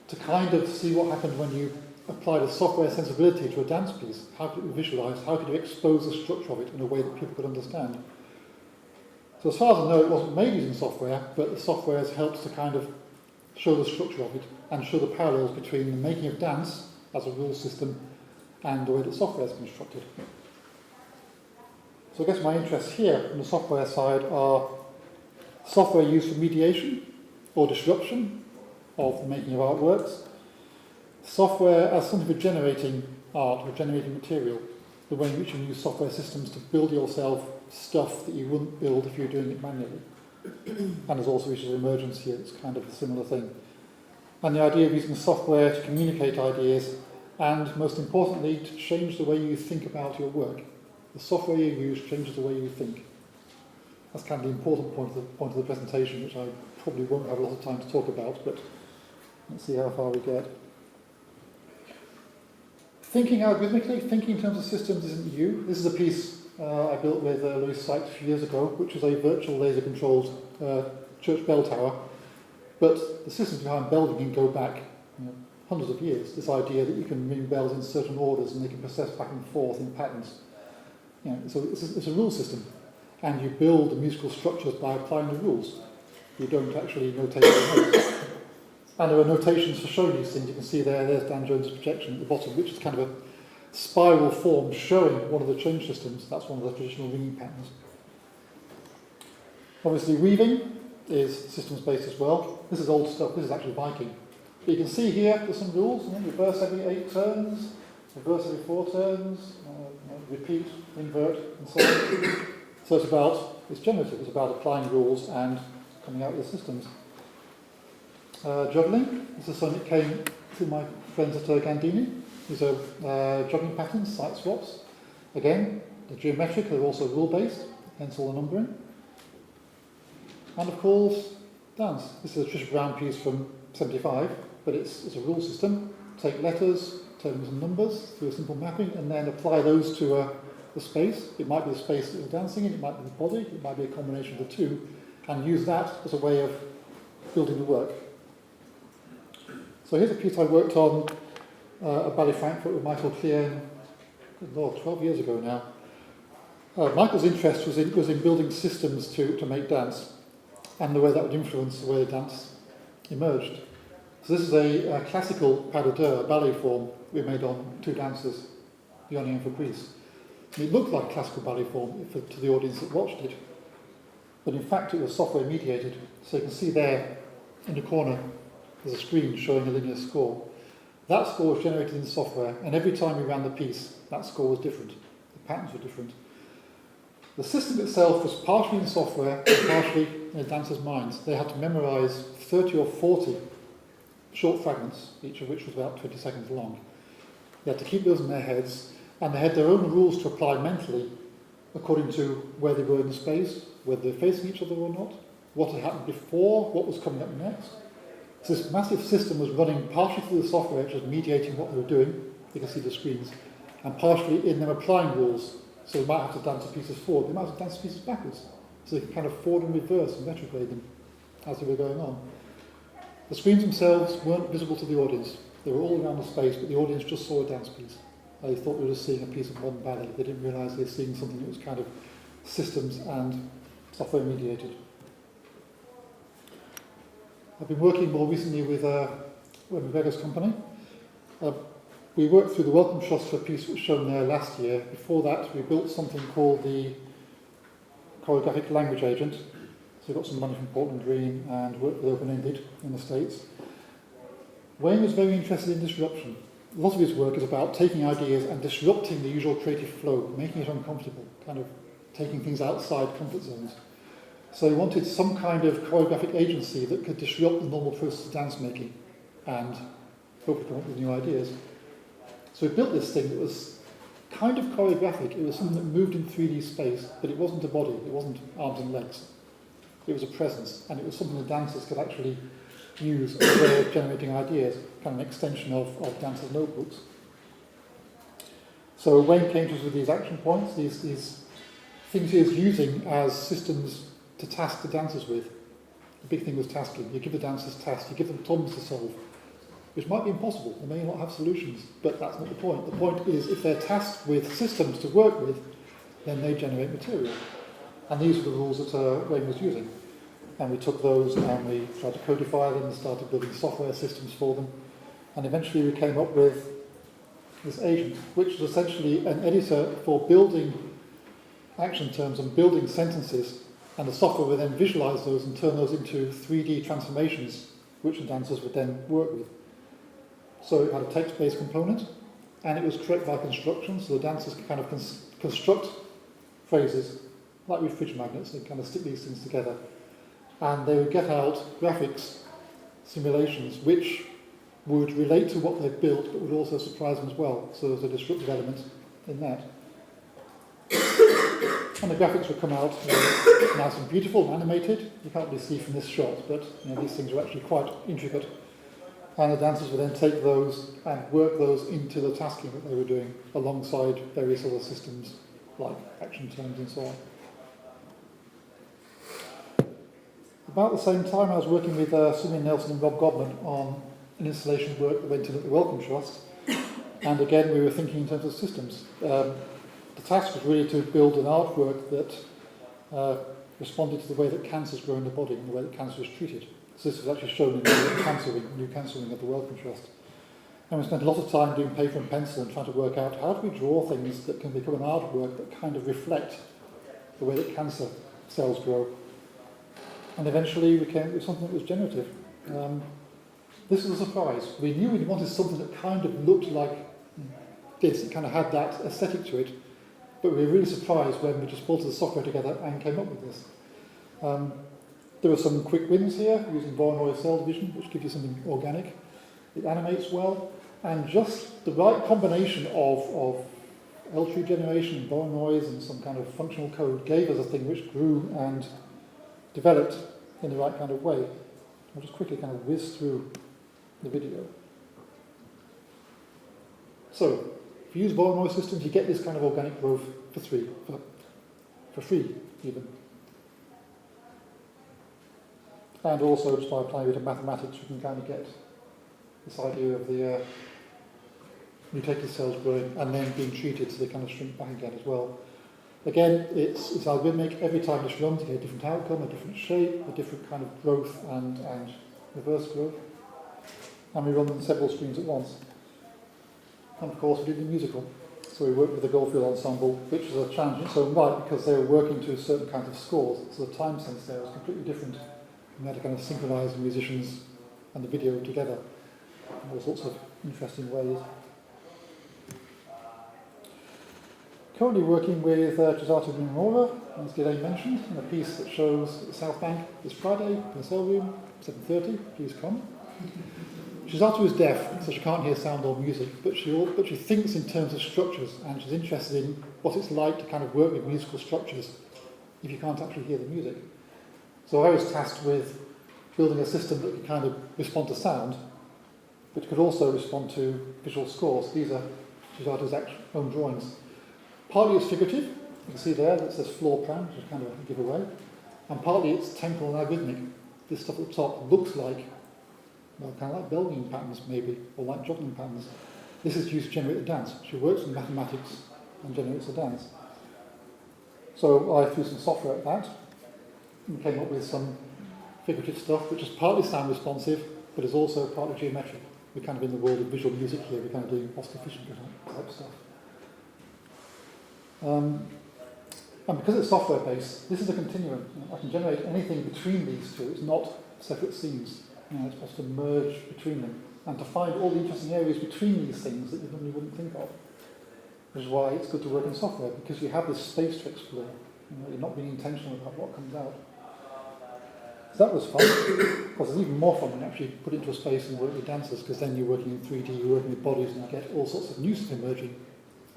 to kind of see what happened when you applied a software sensibility to a dance piece. How could you visualize, how could you expose the structure of it in a way that people could understand? So as far as I know, it wasn't made using software, but the software has helped to kind of show the structure of it and show the parallels between the making of dance as a rule system and the way that software is constructed. So I guess my interests here on the software side are software used for mediation or disruption of the making of artworks, software as something for generating art or generating material, the way in which you use software systems to build yourself stuff that you wouldn't build if you were doing it manually. And there's also issues of emergence here, it's kind of a similar thing. And the idea of using software to communicate ideas and, most importantly, to change the way you think about your work. The software you use changes the way you think. That's kind of the important point of the presentation, which I probably won't have a lot of time to talk about, but let's see how far we get. Thinking algorithmically, thinking in terms of systems isn't new. This is a piece I built with Louis Sykes a few years ago, which is a virtual laser-controlled church bell tower. But the systems behind bell ringing go back hundreds of years. This idea that you can ring bells in certain orders and they can process back and forth in patterns. So it's a rule system, and you build the musical structures by applying the rules. You don't actually notate the notes. And there are notations for showing these things. You can see there's Dan Jones' projection at the bottom, which is kind of a spiral form showing one of the change systems. That's one of the traditional ringing patterns. Obviously, weaving is systems-based as well. This is old stuff. This is actually Viking. But you can see here there's some rules. Reverse every 8 turns, reverse every 4 turns, repeat, invert, and so on. So it's generative. It's about applying rules and coming out with systems. Juggling. This is something that came through my friends at Gandini. These are jogging patterns, sight swaps. Again, they're geometric, they're also rule-based, hence all the numbering. And of course, dance. This is a Trisha Brown piece from 75, but it's a rule system. Take letters, turn them into numbers through a simple mapping, and then apply those to the space. It might be the space that you're dancing in, it might be the body, it might be a combination of the two, and use that as a way of building the work. So here's a piece I worked on at Ballet Frankfurt with Michael Klein, good Lord, 12 years ago now. Michael's interest was in building systems to make dance, and the way that would influence the way the dance emerged. So this is a classical pas de deux, a ballet form we made on two dancers, Yoni and Fabrice. And it looked like a classical ballet form to the audience that watched it, but in fact it was software mediated. So you can see there in the corner there's a screen showing a linear score. That score was generated in the software, and every time we ran the piece, that score was different. The patterns were different. The system itself was partially in software and partially in the dancers' minds. They had to memorize 30 or 40 short fragments, each of which was about 20 seconds long. They had to keep those in their heads, and they had their own rules to apply mentally according to where they were in the space, whether they were facing each other or not, what had happened before, what was coming up next. So this massive system was running partially through the software, which was mediating what they were doing, you can see the screens, and partially in them applying rules. So they might have to dance pieces forward, they might have to dance pieces backwards. So they can kind of forward and reverse and retrograde them as they were going on. The screens themselves weren't visible to the audience. They were all around the space, but the audience just saw a dance piece. They thought they were just seeing a piece of modern ballet. They didn't realise they were seeing something that was kind of systems and software mediated. I've been working more recently with McGregor's company. We worked through the Welcome Trust for a piece that was shown there last year. Before that, we built something called the Choreographic Language Agent. So we got some money from Portland Green and worked with Open-Ended in the States. Wayne was very interested in disruption. A lot of his work is about taking ideas and disrupting the usual creative flow, making it uncomfortable, kind of taking things outside comfort zones. So he wanted some kind of choreographic agency that could disrupt the normal process of dance making and hopefully come up with new ideas. So we built this thing that was kind of choreographic. It was something that moved in 3D space, but it wasn't a body, it wasn't arms and legs. It was a presence, and it was something the dancers could actually use as a way of generating ideas, kind of an extension of dancers' notebooks. So Wayne came to us with these action points, these things he was using as systems to task the dancers with. The big thing was tasking. You give the dancers tasks, you give them problems to solve, which might be impossible. They may not have solutions, but that's not the point. The point is, if they're tasked with systems to work with, then they generate material. And these were the rules that Wayne was using. And we took those and we tried to codify them and started building software systems for them. And eventually we came up with this agent, which was essentially an editor for building action terms and building sentences. And the software would then visualize those and turn those into 3D transformations, which the dancers would then work with. So it had a text-based component, and it was correct by construction, so the dancers could kind of construct phrases, like with fridge magnets, they kind of stick these things together. And they would get out graphics, simulations, which would relate to what they've built, but would also surprise them as well. So there's a disruptive element in that. And the graphics would come out nice and beautiful and animated. You can't really see from this shot, but these things are actually quite intricate. And the dancers would then take those and work those into the tasking that they were doing alongside various other systems like action terms and so on. About the same time, I was working with Simeon Nelson and Rob Godman on an installation work that went in at the Welcome Trust. And again, we were thinking in terms of systems. The task was really to build an artwork that responded to the way that cancers grow in the body and the way that cancer is treated. So this was actually shown in the new cancer wing of the Welcome Trust. And we spent a lot of time doing paper and pencil and trying to work out how do we draw things that can become an artwork that kind of reflect the way that cancer cells grow. And eventually we came with something that was generative. This was a surprise. We knew we wanted something that kind of looked like this, it kind of had that aesthetic to it, but we were really surprised when we just bolted the software together and came up with this. There are some quick wins here using Voronoi cell division, which gives you something organic. It animates well, And just the right combination of L-tree generation and Voronoi and some kind of functional code gave us a thing which grew and developed in the right kind of way. I'll just quickly kind of whiz through the video. So, if you use Voronoi systems, you get this kind of organic growth for free even. And also, just by applying a bit of mathematics, you can kind of get this idea of the mutated cells growing and then being treated so they kind of shrink back again as well. Again, it's algorithmic. Every time this runs, you get a different outcome, a different shape, a different kind of growth and reverse growth. And we run them several screens at once. And of course, we did the musical. So we worked with the Goldfield Ensemble, which was a challenge in its own right because they were working to certain kinds of scores. So the time sense there was completely different. We had to kind of synchronize the musicians and the video together in all sorts of interesting ways. Currently working with Cesare Minora, as Ghislaine mentioned, in a piece that shows at the South Bank this Friday in the cell room, 7:30. Please come. Cesare is deaf, so she can't hear sound or music, but she thinks in terms of structures, and she's interested in what it's like to kind of work with musical structures if you can't actually hear the music. So I was tasked with building a system that could kind of respond to sound, but could also respond to visual scores. These are Cesare's own drawings. Partly it's figurative, you can see there that says floor plan, which is kind of a giveaway, and partly it's temporal and algorithmic. This stuff at the top looks like, well, kind of like Belgian patterns maybe, or like juggling patterns. This is used to generate a dance. She works in mathematics and generates a dance. So I threw some software at that and came up with some figurative stuff, which is partly sound responsive, but is also partly geometric. We're kind of in the world of visual music here, we're kind of doing cost-efficient type stuff. And because it's software-based, this is a continuum. I can generate anything between these two. It's not separate scenes. It's supposed to merge between them and to find all the interesting areas between these things that you normally wouldn't think of. Which is why it's good to work in software, because you have this space to explore. You're not being intentional about what comes out. So that was fun. Of course, it's even more fun when you actually put it into a space and work with dancers, because then you're working in 3D, you're working with bodies, and you get all sorts of new stuff emerging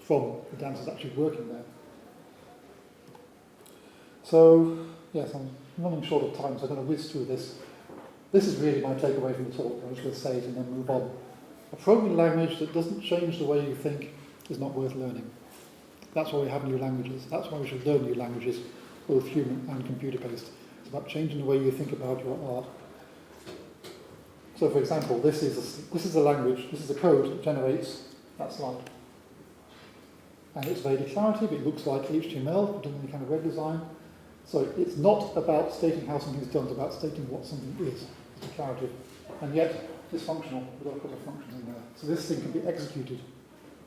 from the dancers actually working there. So, yes, I'm running short of time, so I'm going to whiz through this. This is really my takeaway from the talk. I'm just going to say it and then move on. A programming language that doesn't change the way you think is not worth learning. That's why we have new languages. That's why we should learn new languages, both human and computer-based. It's about changing the way you think about your art. So, for example, this is a language, this is a code that generates that slide. And it's very declarative, it looks like HTML, done any kind of web design. So it's not about stating how something is done, it's about stating what something is. It's declarative. And yet, it's functional. We've got a couple of functions in there. So this thing can be executed.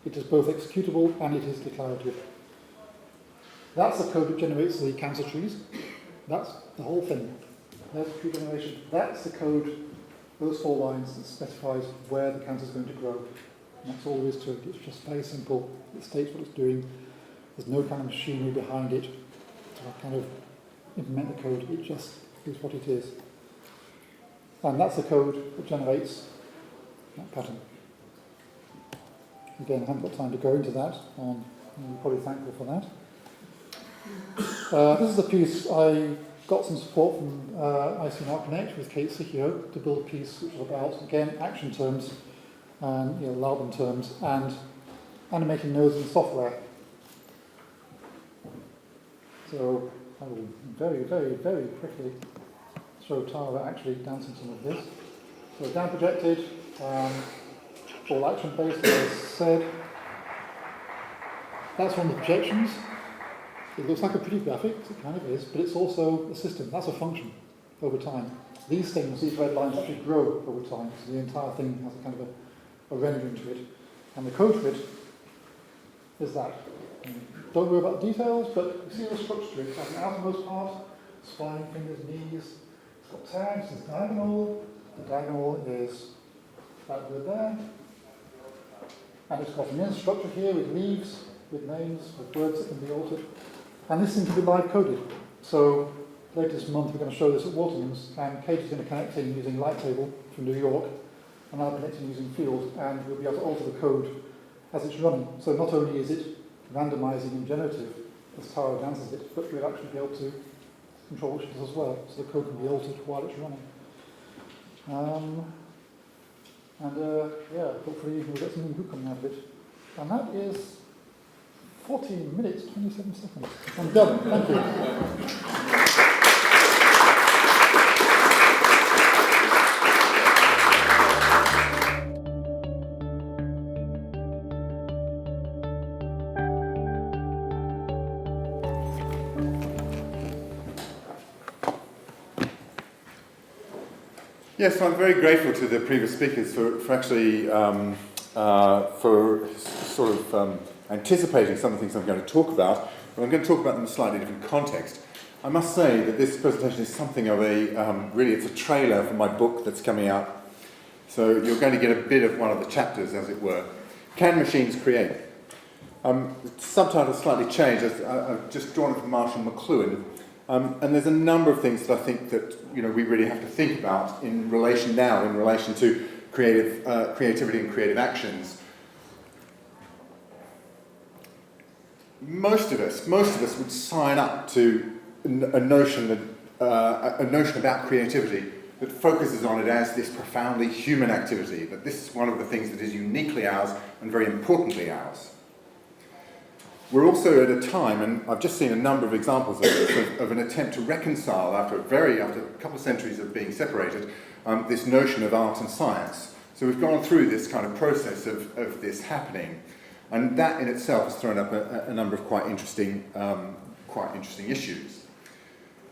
It is both executable and it is declarative. That's the code that generates the cancer trees. That's the whole thing. There's the tree generation. That's the code, those 4 lines that specifies where the cancer is going to grow. And that's all there is to it. It's just very simple. It states what it's doing. There's no kind of machinery behind it to kind of implement the code. It just is what it is. And that's the code that generates that pattern. Again, I haven't got time to go into that. I'm probably thankful for that. This is a piece I got some support from ICNR Connect with Kate Sicchio to build a piece which was about, again, action terms and Laban terms and animating nodes in software. So I will very, very, very quickly show Tara actually dancing some of this. So down projected, all action based, as I said. That's one of the projections. It looks like a pretty graphic, it kind of is, but it's also a system. That's a function over time. These things, these red lines actually grow over time, so the entire thing has a kind of a rendering to it. And the code for it is that. Don't worry about the details, but you see the structure. It has an outermost part, spine, fingers, knees. It's got tags, it's diagonal. The diagonal is that word there. And it's got an inner structure here with leaves, with names, with words that can be altered. And this thing can be live coded. So later this month we're going to show this at Waterman's, and Kate is going to connect in using Lighttable from New York are now connected using field, and we'll be able to alter the code as it's running. So not only is it randomizing and generative, as Tara advances it, but we'll actually be able to control which as well, so the code can be altered while it's running. Yeah, hopefully we'll get something good coming out of it. And that is 14 minutes, 27 seconds. I'm done. Thank you. Yes, so I'm very grateful to the previous speakers for actually anticipating some of the things I'm going to talk about, but I'm going to talk about them in a slightly different context. I must say that this presentation is something of really it's a trailer for my book that's coming out. So you're going to get a bit of one of the chapters, as it were. Can Machines Create? The subtitle slightly changed. I've just drawn it from Marshall McLuhan. And there's a number of things that I think that we really have to think about in relation to creativity and creative actions. Most of us would sign up to a notion about creativity that focuses on it as this profoundly human activity, that this is one of the things that is uniquely ours and very importantly ours. We're also at a time, and I've just seen a number of examples of this, of an attempt to reconcile, after a couple of centuries of being separated, this notion of art and science. So we've gone through this kind of process of this happening, and that in itself has thrown up a number of quite interesting issues.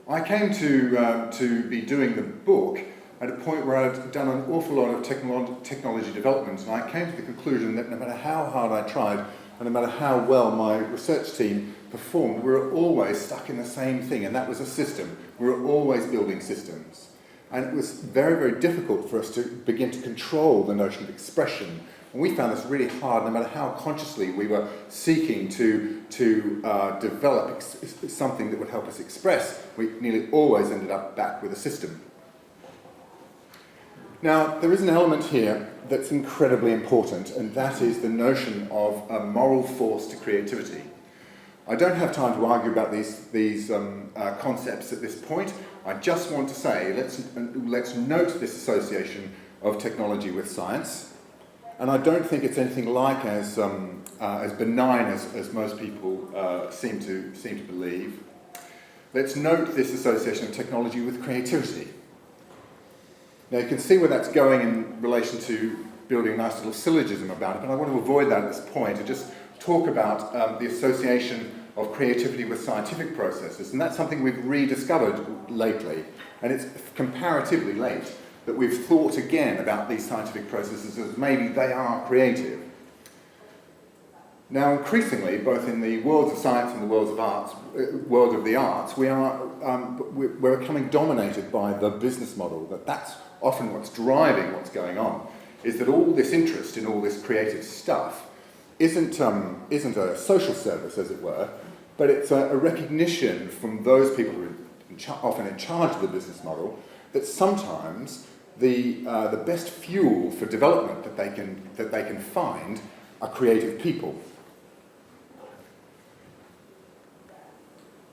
I came to be doing the book at a point where I'd done an awful lot of technology development, and I came to the conclusion that no matter how hard I tried, and no matter how well my research team performed, we were always stuck in the same thing, and that was a system. We were always building systems. And it was very, very difficult for us to begin to control the notion of expression. And we found this really hard, no matter how consciously we were seeking to develop something that would help us express. We nearly always ended up back with a system. Now, there is an element here that's incredibly important, and that is the notion of a moral force to creativity. I don't have time to argue about these concepts at this point. I just want to say, let's note this association of technology with science, and I don't think it's anything like as benign as most people seem to believe. Let's note this association of technology with creativity. Now you can see where that's going in relation to building a nice little syllogism about it, but I want to avoid that at this point and just talk about the association of creativity with scientific processes. And that's something we've rediscovered lately, and it's comparatively late that we've thought again about these scientific processes as maybe they are creative. Now increasingly, both in the worlds of science and the world of the arts, we're becoming dominated by the business model, that's often what's driving what's going on, is that all this interest in all this creative stuff isn't a social service, as it were, but it's a recognition from those people who are often in charge of the business model that sometimes the best fuel for development that they can find are creative people.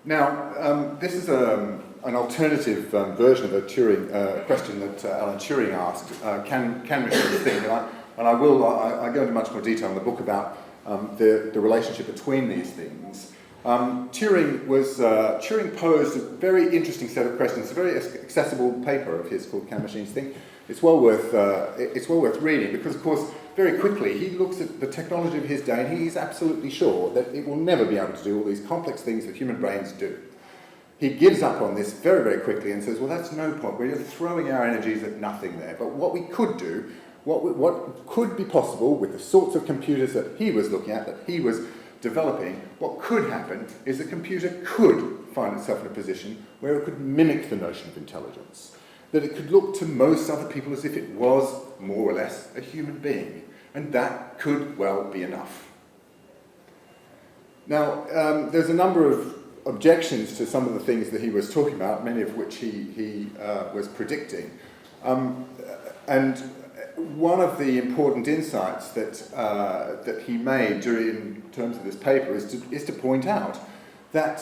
Now, this is an alternative version of a Turing question that Alan Turing asked. Can machines think? And I go into much more detail in the book about the relationship between these things. Turing posed a very interesting set of questions. It's a very accessible paper of his called "Can Machines Think?" It's well worth reading because, of course, very quickly he looks at the technology of his day and he's absolutely sure that it will never be able to do all these complex things that human brains do. He gives up on this very, very quickly and says, well, that's no point. We're throwing our energies at nothing there. But what we could do, what could be possible with the sorts of computers that he was looking at, that he was developing, what could happen is a computer could find itself in a position where it could mimic the notion of intelligence, that it could look to most other people as if it was more or less a human being, and that could well be enough. Now, there's a number of objections to some of the things that he was talking about, many of which he was predicting, and one of the important insights that he made in terms of this paper is to point out that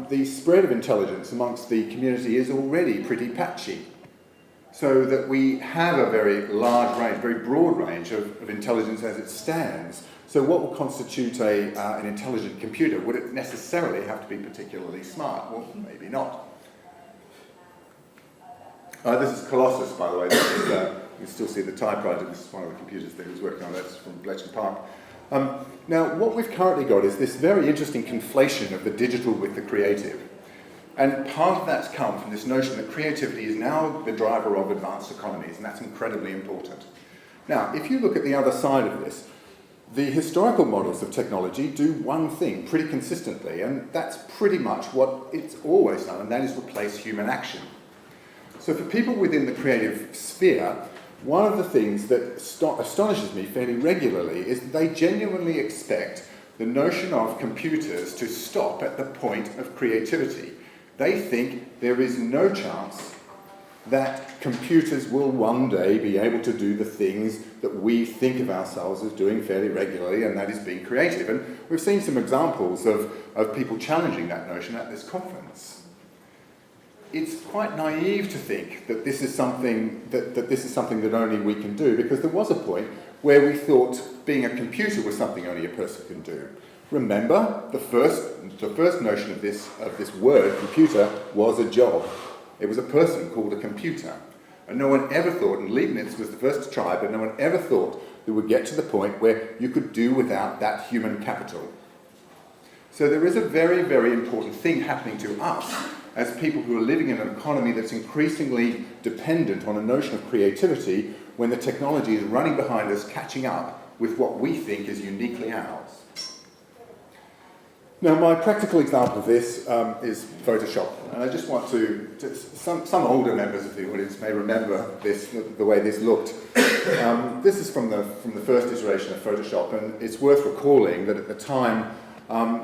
the spread of intelligence amongst the community is already pretty patchy. So that we have a very large range, very broad range of intelligence as it stands. So what would constitute an intelligent computer? Would it necessarily have to be particularly smart? Well, maybe not. This is Colossus, by the way. This is, you can still see the typewriter. This is one of the computers that he was working on. That's from Bletchley Park. Now, what we've currently got is this very interesting conflation of the digital with the creative. And part of that's come from this notion that creativity is now the driver of advanced economies, and that's incredibly important. Now, if you look at the other side of this, the historical models of technology do one thing pretty consistently, and that's pretty much what it's always done, and that is replace human action. So for people within the creative sphere, one of the things that astonishes me fairly regularly is that they genuinely expect the notion of computers to stop at the point of creativity. They think there is no chance that computers will one day be able to do the things that we think of ourselves as doing fairly regularly, and that is being creative. And we've seen some examples of people challenging that notion at this conference. It's quite naive to think that this is something that only we can do, because there was a point where we thought being a computer was something only a person can do. Remember, the first notion of this word, computer, was a job. It was a person called a computer. And no one ever thought, and Leibniz was the first to try, but no one ever thought that we would get to the point where you could do without that human capital. So there is a very, very important thing happening to us as people who are living in an economy that's increasingly dependent on a notion of creativity when the technology is running behind us, catching up with what we think is uniquely ours. Now, my practical example of this is Photoshop, and I just want to some older members of the audience may remember this, the way this looked. This is from the first iteration of Photoshop, and it's worth recalling that at the time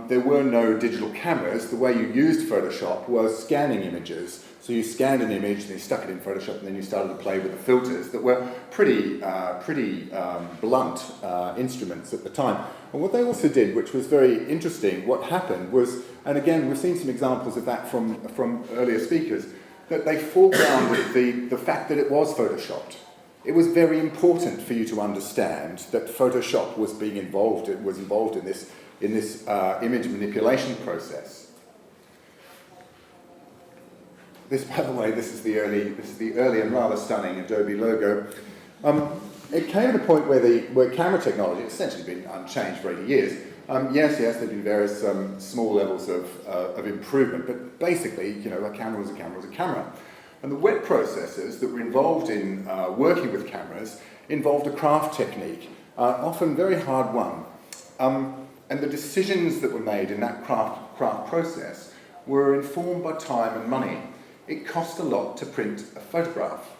there were no digital cameras. The way you used Photoshop was scanning images. So you scanned an image, then you stuck it in Photoshop, and then you started to play with the filters that were pretty blunt instruments at the time. And what they also did, which was very interesting, what happened was, and again, we've seen some examples of that from earlier speakers, that they foregrounded the fact that it was Photoshopped. It was very important for you to understand that Photoshop was involved in this image manipulation process. This, by the way, this is the early and rather stunning Adobe logo. It came at a point where camera technology had essentially been unchanged for 80 years. Yes, there have been various small levels of improvement, but basically, a camera was a camera was a camera. And the wet processes that were involved in working with cameras involved a craft technique, often very hard won. And the decisions that were made in that craft process were informed by time and money. It cost a lot to print a photograph.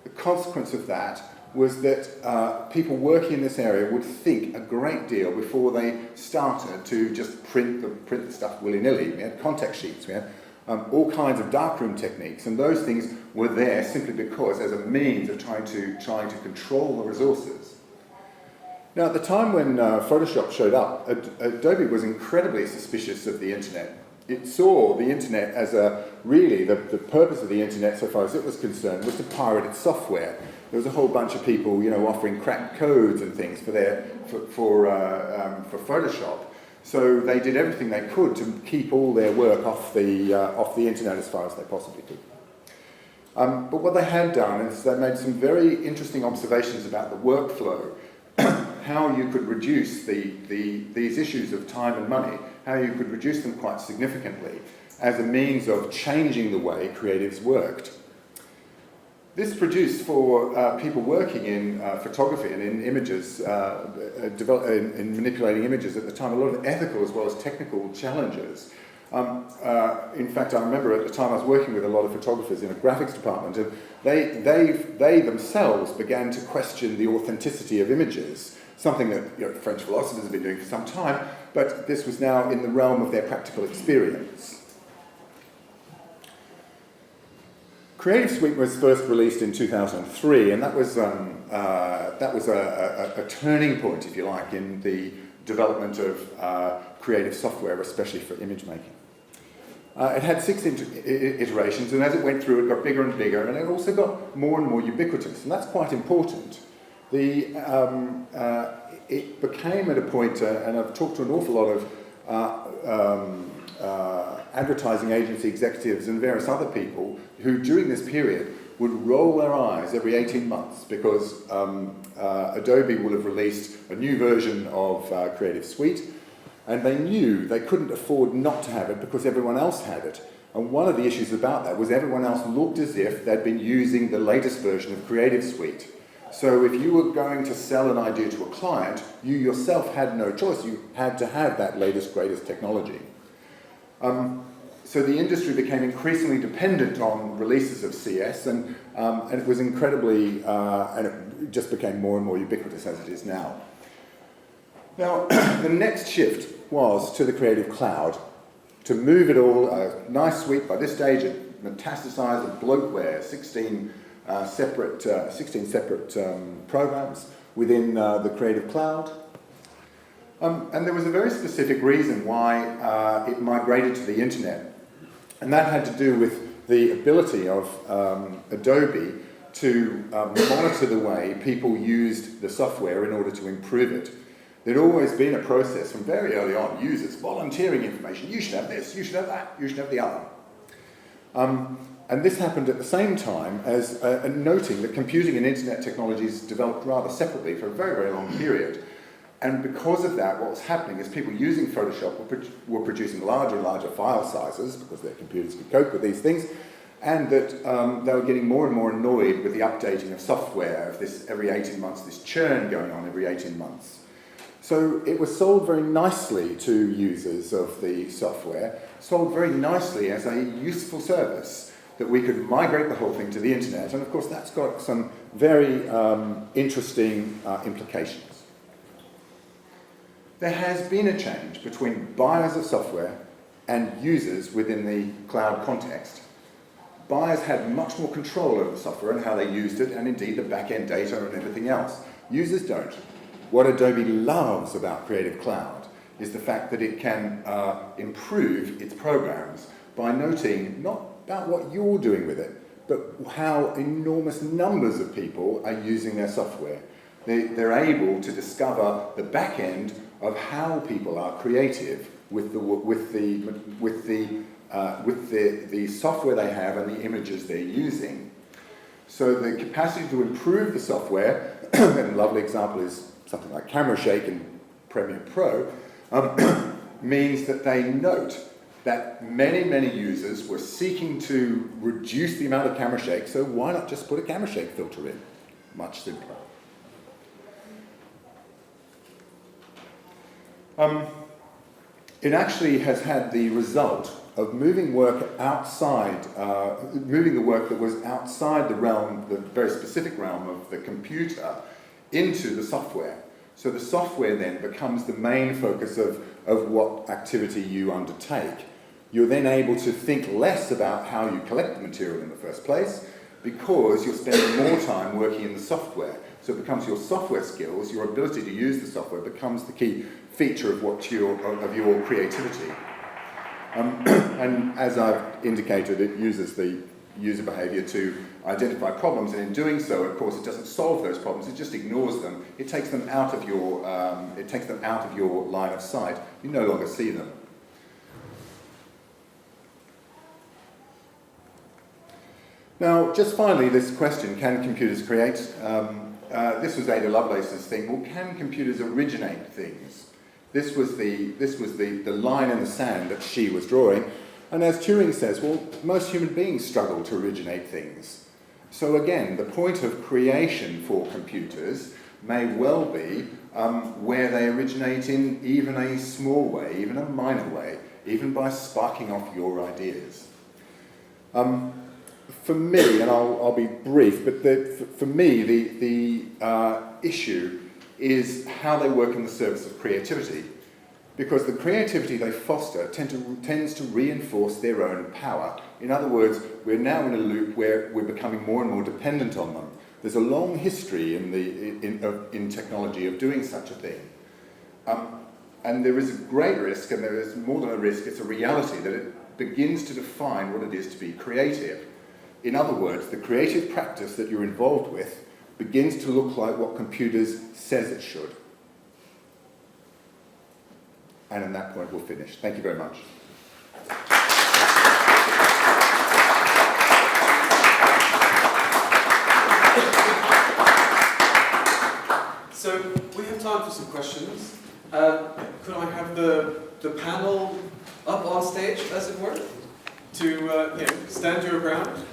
The consequence of that was that people working in this area would think a great deal before they started to just print the stuff willy-nilly. We had contact sheets, we had all kinds of darkroom techniques, and those things were there simply because as a means of trying to control the resources. Now, at the time when Photoshop showed up, Adobe was incredibly suspicious of the internet. It saw the internet as really the purpose of the internet, so far as it was concerned, was to pirate its software. There was a whole bunch of people, offering cracked codes and things for Photoshop. So they did everything they could to keep all their work off the internet as far as they possibly could. But what they had done is they made some very interesting observations about the workflow, how you could reduce these issues of time and money, how you could reduce them quite significantly as a means of changing the way creatives worked. This produced for people working in photography and in images, in manipulating images at the time, a lot of ethical as well as technical challenges. In fact, I remember at the time I was working with a lot of photographers in a graphics department, and they themselves began to question the authenticity of images, something that French philosophers have been doing for some time, but this was now in the realm of their practical experience. Creative Suite was first released in 2003, and that was a turning point, if you like, in the development of creative software, especially for image making. It had 6 iterations, and as it went through, it got bigger and bigger, and it also got more and more ubiquitous, and that's quite important. It became at a point, and I've talked to an awful lot of advertising agency executives and various other people who, during this period, would roll their eyes every 18 months because Adobe will have released a new version of Creative Suite, and they knew they couldn't afford not to have it because everyone else had it. And one of the issues about that was everyone else looked as if they'd been using the latest version of Creative Suite. So if you were going to sell an idea to a client, you yourself had no choice. You had to have that latest, greatest technology. So the industry became increasingly dependent on releases of CS, and it was incredibly, and it just became more and more ubiquitous as it is now. Now, the next shift was to the Creative Cloud, to move it all, a nice suite. By this stage, it metastasized with bloatware, 16 separate programs within the Creative Cloud. And there was a very specific reason why it migrated to the internet. And that had to do with the ability of Adobe to monitor the way people used the software in order to improve it. There'd always been a process from very early on, users volunteering information. You should have this, you should have that, you should have the other. And this happened at the same time as noting that computing and internet technologies developed rather separately for a very, very long period. And because of that, what was happening is people using Photoshop were producing larger and larger file sizes because their computers could cope with these things, and that they were getting more and more annoyed with the updating of software, of this every 18 months, this churn going on every 18 months. So it was sold very nicely to users of the software, sold very nicely as a useful service that we could migrate the whole thing to the internet. And of course, that's got some very interesting implications. There has been a change between buyers of software and users within the cloud context. Buyers had much more control over the software and how they used it, and indeed the back-end data and everything else. Users don't. What Adobe loves about Creative Cloud is the fact that it can improve its programs by noting not about what you're doing with it, but how enormous numbers of people are using their software. They're able to discover the back end of how people are creative with the software they have and the images they're using. So the capacity to improve the software, and a lovely example is something like Camera Shake in Premiere Pro, means that they note that many, many users were seeking to reduce the amount of camera shake, so why not just put a camera shake filter in? Much simpler. It actually has had the result of moving work outside, moving the work that was outside the realm, the very specific realm of the computer, into the software. So the software then becomes the main focus of what activity you undertake. You're then able to think less about how you collect the material in the first place because you're spending more time working in the software. So it becomes your software skills, your ability to use the software becomes the key feature of your creativity. And as I've indicated, it uses the user behavior to identify problems, and in doing so, of course, it doesn't solve those problems, it just ignores them. It takes them out of your, line of sight. You no longer see them. Now, just finally, this question, can computers create? This was Ada Lovelace's thing. Well, can computers originate things? This was the line in the sand that she was drawing. And as Turing says, well, most human beings struggle to originate things. So again, the point of creation for computers may well be where they originate in even a small way, even a minor way, even by sparking off your ideas. For me, and I'll be brief, but for me, the issue is how they work in the service of creativity. because the creativity they foster tends to reinforce their own power. In other words, we're now in a loop where we're becoming more and more dependent on them. There's a long history in technology of doing such a thing. And there is a great risk, and there is more than a risk, it's a reality, that it begins to define what it is to be creative. In other words, the creative practice that you're involved with begins to look like what computers says it should. And on that point, we'll finish. Thank you very much. So we have time for some questions. Could I have the panel up on stage, as it were, to stand your ground?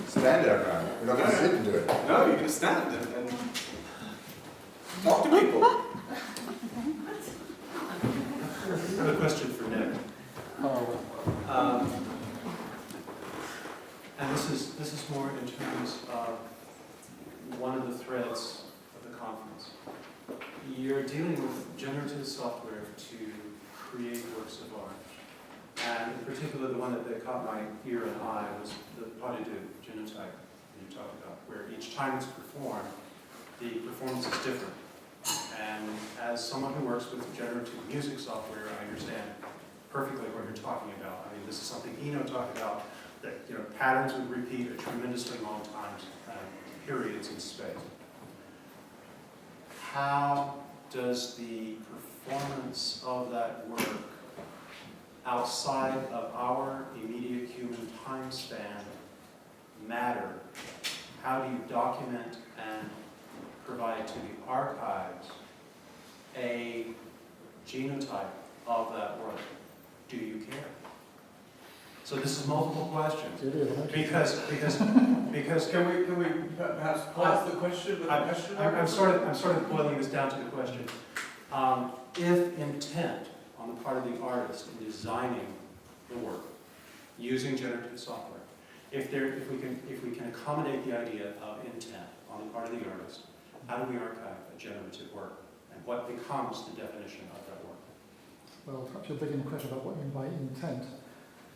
Stand our ground. We're not going to sit and do it. No, you're going to stand and talk to people. I have a question for Nick. And this is more in terms of one of the threads of the conference. You're dealing with generative software to create works of art. And in particular, the one that caught my ear and eye was the pas de deux genotype that you talked about, where each time it's performed, the performance is different. And as someone who works with generative music software, I understand perfectly what you're talking about. I mean, this is something Eno talked about, that patterns would repeat at tremendously long times, periods in space. How does the performance of that work outside of our immediate human time span matter? How do you document and provide to the archives a genotype of that work? Do you care? So this is multiple questions. Because Can we perhaps pause the question with a question? I'm sort of boiling this down to the question. If intent on the part of the artist in designing the work using generative software, if we can accommodate the idea of intent on the part of the artist, how do we archive a generative work, and what becomes the definition of that work? Well, perhaps you're beginning the question about what you mean by intent.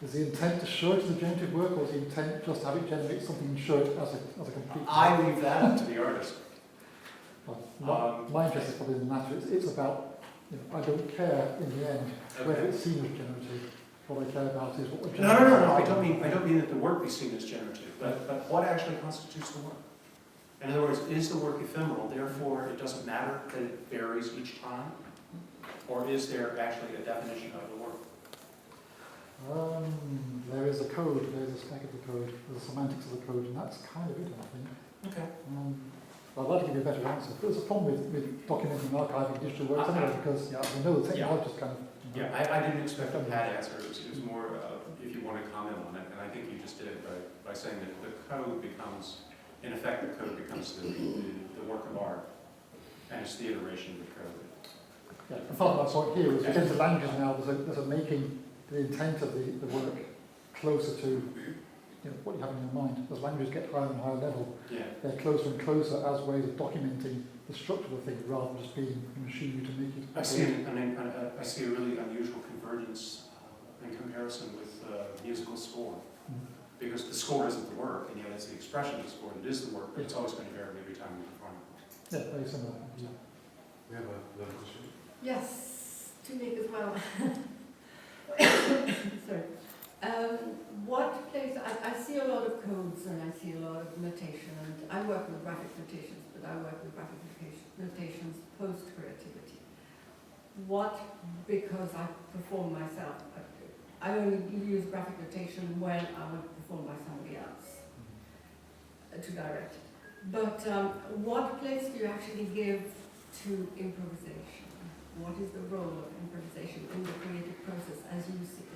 Is the intent to show it as a generative work, or is the intent just to have it generate something and show it as a complete? I leave that up to the artist. Well, my interest is probably in the latter. It's about, I don't care in the end whether it's seen as generative. What I care about is what we're generating. No. I don't mean that the work be seen as generative, but what actually constitutes the work? In other words, is the work ephemeral, therefore it doesn't matter that it varies each time? Or is there actually a definition of the work? There is a code, there is a spec of the code, there's the semantics of the code, and that's kind of it, I think. Okay. I'd like to give you a better answer. But there's a problem with documenting and archiving digital works anyway, because we know the technology is kind of... I didn't expect a pat answer. It was more if you want to comment on it, and I think you just did by saying that the code becomes, in effect, the code becomes the work of art, and it's the iteration of the code. Yeah, and part of that point here is into language now, there's a making the intent of the work closer to what you have in your mind. As languages get higher and higher level, they're closer and closer as ways of documenting the structure of the thing rather than just being a machine to make it. I see a really unusual convergence in comparison with musical score. Because the score isn't the work, and yet it's the expression of the score that is the work, but it's always going to vary every time we perform it. Yeah, very similar. Yeah. We have another question. Yes, to Nick as well. Sorry. What place, I see a lot of codes and I see a lot of notation, and I work with graphic notations, but I work with graphic notations post-creativity. Because I perform myself, I only use graphic notation when I want to perform by somebody else to direct. But what place do you actually give to improvisation? What is the role of improvisation in the creative process as you see it?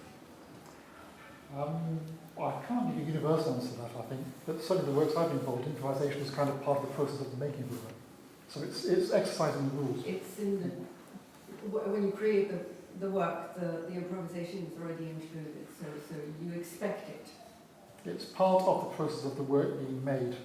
I can't give you a universal answer to that, I think, but certainly the works I've been involved in, improvisation is kind of part of the process of the making of the work. So it's exercising the rules. It's in the, when you create the work, the improvisation is already included, so you expect it. It's part of the process of the work being made,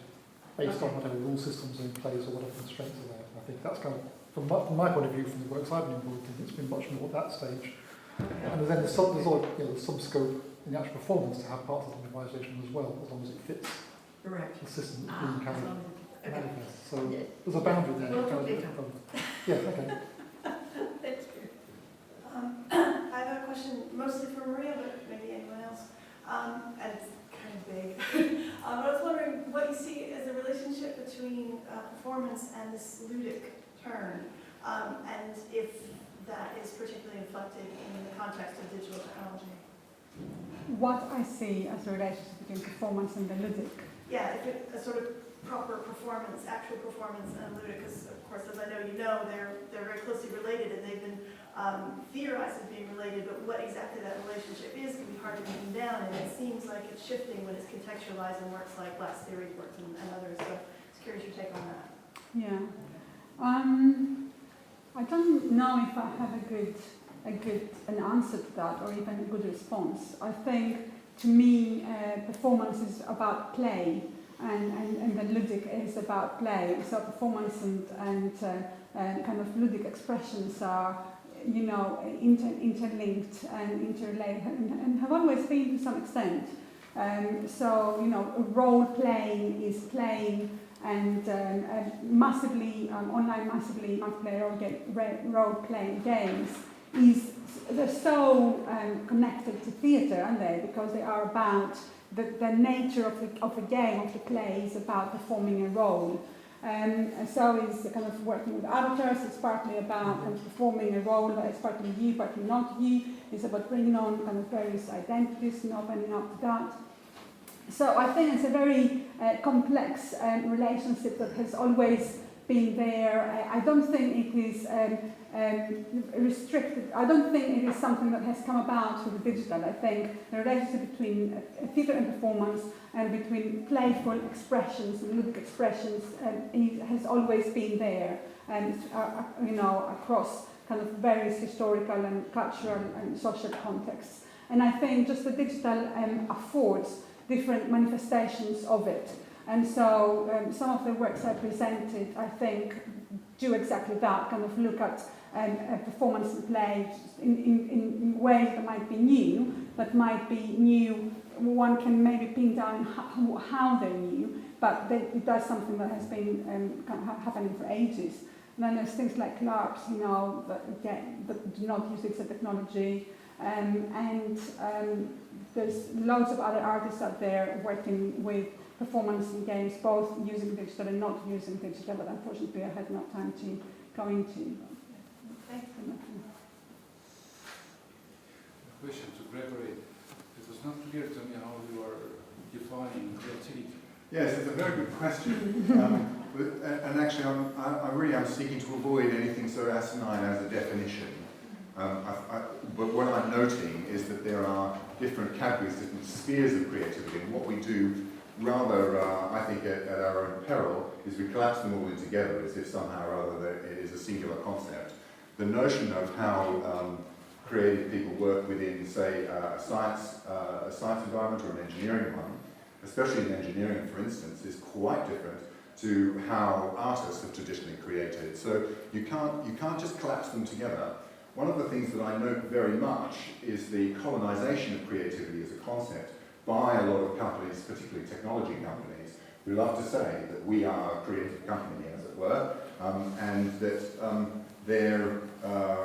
based on whatever rule systems are in place or whatever constraints are there. I think that's kind of, from my point of view, from the works I've been involved in, it's been much more at that stage. And then there's some scope in the actual performance to have parts of the improvisation as well, as long as it fits the system that's being kind of manifest. So there's a boundary there. Yeah, okay. Thank you. I have a question mostly for Maria, but maybe anyone else. And it's kind of big. I was wondering what you see as a relationship between performance and this ludic turn, and if that is particularly reflected in the context of digital technology. What I see as a relationship between performance and the ludic. Yeah, if it, a sort of proper performance, actual performance and ludic, because of course, as I know you know, they're very closely related and they've been theorized as being related, but what exactly that relationship is can be hard to pin down, and it seems like it's shifting when it's contextualized in works like Glass Theory works and others, so I was curious your take on that. Yeah. I don't know if I have an answer to that or even a good response. I think, to me, performance is about play, and the ludic is about play. So performance and kind of ludic expressions are, you know, interlinked and interrelated, and have always been to some extent. So, you know, role playing is playing, and massively online, massively multiplayer role playing games they're so connected to theatre, aren't they? Because they are about the nature of the game, of the play, is about performing a role. So it's kind of working with avatars. It's partly about kind of performing a role that is partly you, partly not you. It's about bringing on kind of various identities and opening up to that. So I think it's a very complex relationship that has always been there. I don't think it is restricted. I don't think it is something that has come about through the digital. I think the relationship between theatre and performance and between playful expressions and ludic expressions has always been there, and you know, across kind of various historical and cultural and social contexts. And I think just the digital affords different manifestations of it. And so some of the works I presented, I think, do exactly that, kind of look at performance and play in ways that might be new, one can maybe pin down how they're new, but it does something that has been kind of happening for ages. And then there's things like Clark's, you know, that do not use digital technology, and there's loads of other artists out there working with performance in games, both using digital and not using digital, but unfortunately I had no time to go into. Thanks. Question to Gregory. It was not clear to me how you are defining creativity. Yes, it's a very good question. And actually, I really am seeking to avoid anything so asinine as a definition. But what I'm noting is that there are different categories, different spheres of creativity, and what we do rather, I think, at our own peril, is we collapse them all in together as if somehow or other it is a singular concept. The notion of how creative people work within, say, a science environment or an engineering one, especially in engineering, for instance, is quite different to how artists have traditionally created. So you can't just collapse them together. One of the things that I note very much is the colonization of creativity as a concept by a lot of companies, particularly technology companies, who love to say that we are a creative company, as it were, and that their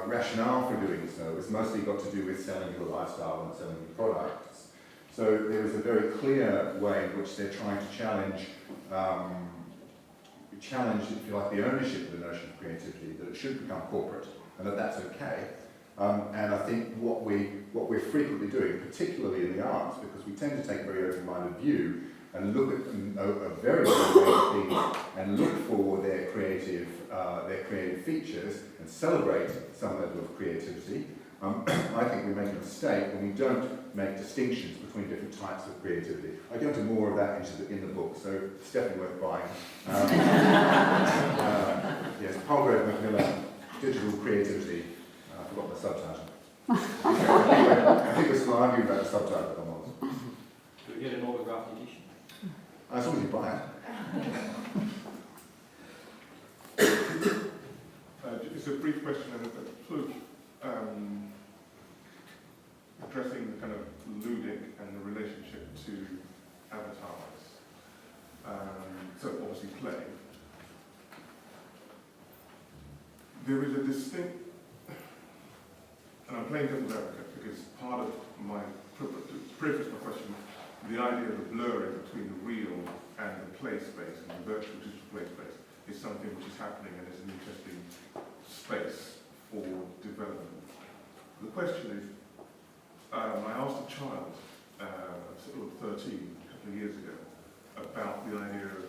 rationale for doing so has mostly got to do with selling you a lifestyle and selling you products. So there is a very clear way in which they're trying to challenge, if you like, the ownership of the notion of creativity, that it should become corporate, and that that's okay. And I think what we're frequently doing, particularly in the arts, because we tend to take a very open-minded view and look at a very wide range of things and look for their creative features and celebrate some level of creativity. I think we make a mistake when we don't make distinctions between different types of creativity. I go into more of that in the book, so it's definitely worth buying. Yes, Palgrave Macmillan, Digital Creativity. I forgot the subtitle. I think we're still arguing about the subtitle, if I'm honest. Do we get an autographed edition? As long as you buy it. a brief question and sort of addressing the kind of ludic and the relationship to avatars. So obviously play. There is a distinct, and I'm playing devil's advocate because part of my, to preface my question, the idea of the blurring between the real and the play space and the virtual digital play space is something which is happening and is an interesting space for development. The question is, I asked a child, sort of 13, a couple of years ago, about the idea of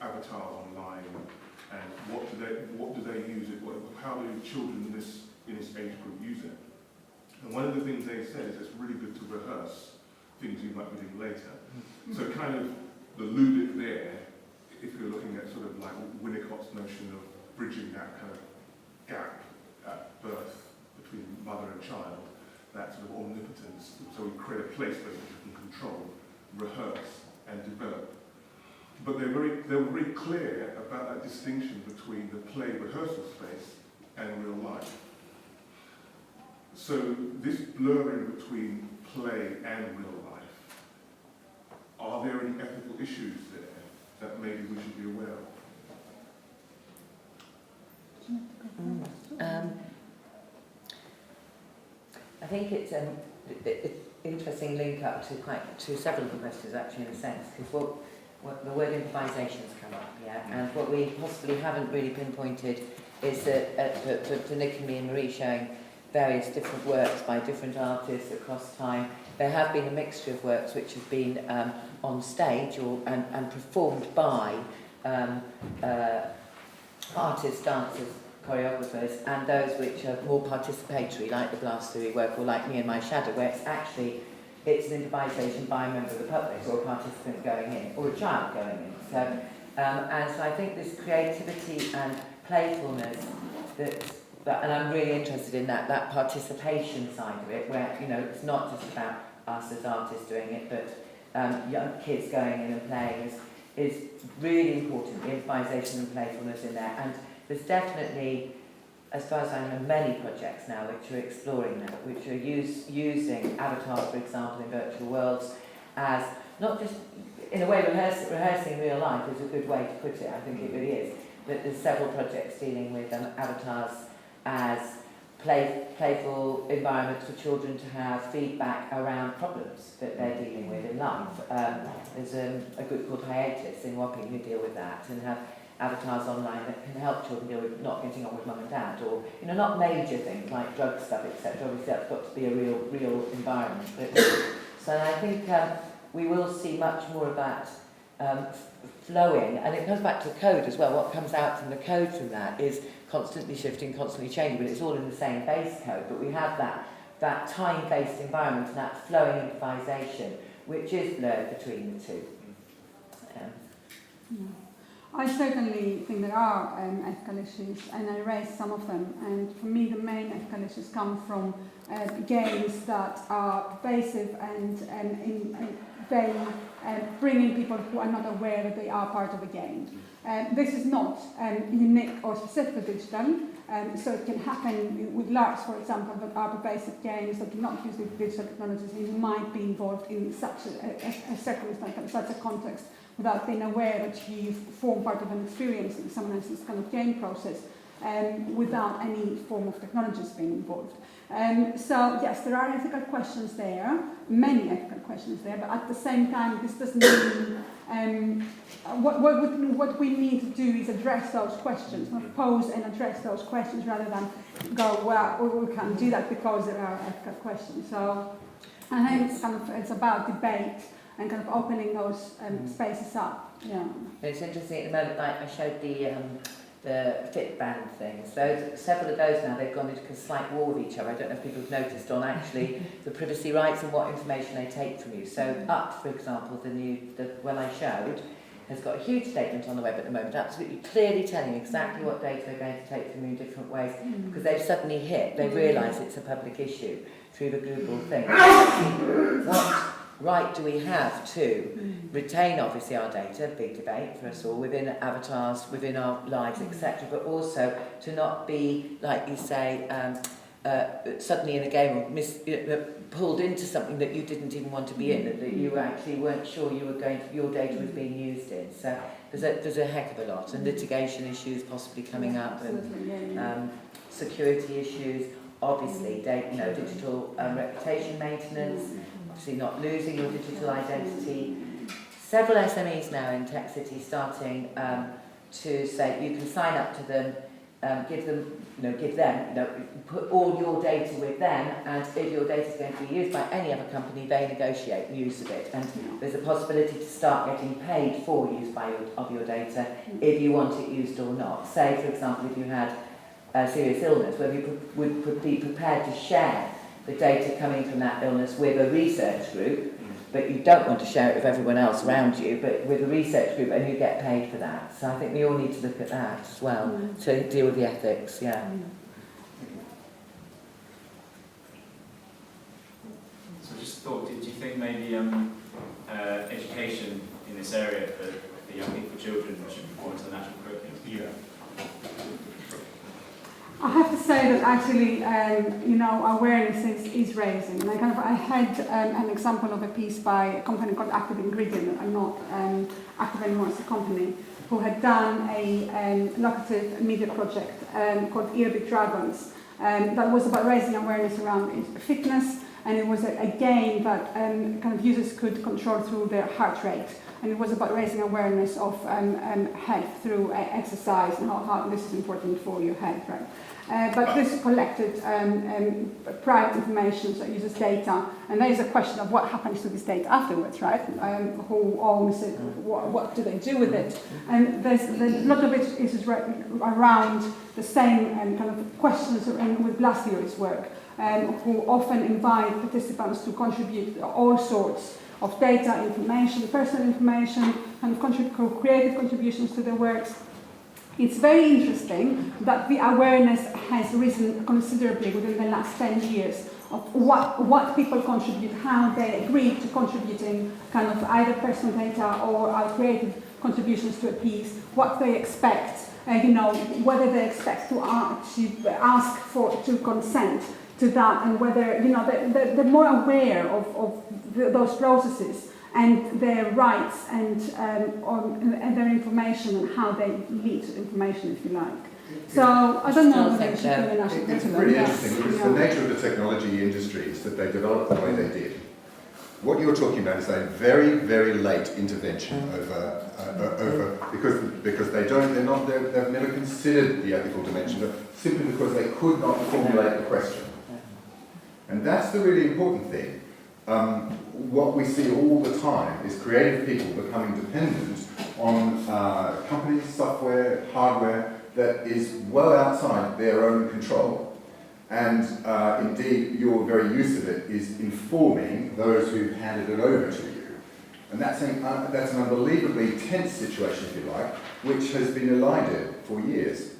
avatars online and what do they use it, how do children in this age group use it. And one of the things they said is it's really good to rehearse things you might be doing later. So kind of the ludic there, if you're looking at sort of like Winnicott's notion of bridging that kind of gap at birth between mother and child, that sort of omnipotence, so we create a place where you can control, rehearse and develop. But they were very clear about that distinction between the play rehearsal space and real life. So this blurring between play and real life, are there any ethical issues there that maybe we should be aware of? I think it's an interesting link up to several of the questions actually in a sense, because what the word improvisation has come up, and what we possibly haven't really pinpointed is that to Nick and me and Marie showing various different works by different artists across time. There have been a mixture of works which have been on stage and performed by artists, dancers, choreographers, and those which are more participatory, like the Blast Theory work, or like Me and My Shadow, where it's an improvisation by a member of the public, or a participant going in, or a child going in. So, and so I think this creativity and playfulness and I'm really interested in that participation side of it, where it's not just about us as artists doing it, but young kids going in and playing is really important. The improvisation and playfulness in there, and there's definitely, as far as I know, many projects now which are exploring that, which are using avatars, for example, in virtual worlds, as not just in a way rehearsing real life is a good way to put it. I think it really is. But there's several projects dealing with avatars as playful environments for children to have feedback around problems that they're dealing with in life. There's a group called Hiatus in Wapping who deal with that and have avatars online that can help children deal with not getting on with mum and dad, or not major things like drug stuff, etc. Obviously that's got to be a real environment. So I think we will see much more of that flowing, and it comes back to the code as well. What comes out from the code from that is constantly shifting, constantly changing, but it's all in the same base code. But we have that time-based environment and that flowing improvisation, which is blurred between the two. I certainly think there are ethical issues, and I raised some of them. And for me, the main ethical issues come from games that are pervasive and they bringing people who are not aware that they are part of a game. This is not unique or specific to digital, so it can happen with LARPs, for example, that are pervasive games that do not use the digital technologies, and you might be involved in such a circumstance, such a context, without being aware that you form part of an experience in someone else's kind of game process, without any form of technologies being involved. So yes, there are ethical questions there, many ethical questions there, but at the same time, this doesn't mean what we need to do is address those questions, pose and address those questions rather than go, well, we can't do that because there are ethical questions. So I think it's about debate and kind of opening those spaces up. Yeah. It's interesting at the moment, like I showed the fit band things. Several of those now, they've gone into a slight war with each other. I don't know if people have noticed on actually the privacy rights and what information they take from you. So Up, for example, the one I showed, has got a huge statement on the web at the moment, absolutely clearly telling you exactly what data they're going to take from you in different ways, because they've suddenly hit, they realise it's a public issue through the Google thing. right do we have to retain obviously our data, big debate for us all, within avatars, within our lives, etc., but also to not be, like you say, suddenly in a game or pulled into something that you didn't even want to be in, that you actually weren't sure you were your data was being used in. So there's a heck of a lot, and litigation issues possibly coming up, and security issues, obviously, digital reputation maintenance, obviously not losing your digital identity. Several SMEs now in Tech City starting to say you can sign up to them, put all your data with them, and if your data is going to be used by any other company, they negotiate the use of it. And there's a possibility to start getting paid for use of your data if you want it used or not. Say, for example, if you had a serious illness, whether you would be prepared to share the data coming from that illness with a research group, but you don't want to share it with everyone else around you, but with a research group, and you get paid for that. So I think we all need to look at that as well, to deal with the ethics, yeah. So I just thought, did you think maybe education in this area for young people, for children, should be brought into the national curriculum? Yeah. I have to say that actually, awareness is raising. And I had an example of a piece by a company called Active Ingredient, I'm not active anymore as a company, who had done a locative media project called Earbit Dragons that was about raising awareness around fitness, and it was a game that users could control through their heart rate. And it was about raising awareness of health through exercise and how this is important for your health, right? But this collected private information, so it uses data, and there is a question of what happens to this data afterwards, right? Who owns it? What do they do with it? And there's a lot of it is around the same questions with Blast Theory's work, who often invite participants to contribute all sorts of data, information, personal information, and creative contributions to their works. It's very interesting that the awareness has risen considerably within the last 10 years of what people contribute, how they agree to contributing either personal data or creative contributions to a piece, what they expect, whether they expect to ask to consent to that, and whether they're more aware of those processes and their rights and their information and how they lead to information, if you like. So I don't know whether we should do a national curriculum. It's really interesting because the nature of the technology industry is that they developed the way they did. What you're talking about is a very, very late intervention over because they've never considered the ethical dimension, simply because they could not formulate the question. And that's the really important thing. What we see all the time is creative people becoming dependent on companies, software, hardware that is well outside their own control. And indeed, your very use of it is informing those who've handed it over to you. And that's an unbelievably tense situation, if you like, which has been elided for years.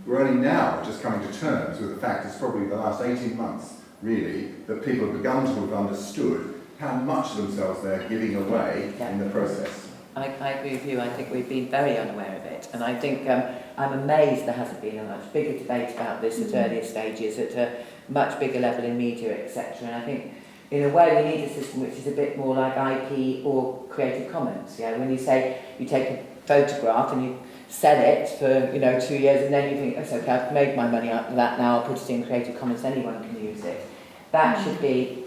We're only now just coming to terms with the fact it's probably the last 18 months really, that people have begun to have understood how much of themselves they're giving away in the process. I agree with you. I think we've been very unaware of it, and I think I'm amazed there hasn't been a much bigger debate about this at earlier stages, at a much bigger level in media, etc. And I think, in a way, we need a system which is a bit more like IP or Creative Commons. Yeah, when you say you take a photograph and you sell it for 2 years, and then you think, it's okay, I've made my money out of that now, I'll put it in Creative Commons, anyone can use it. That should be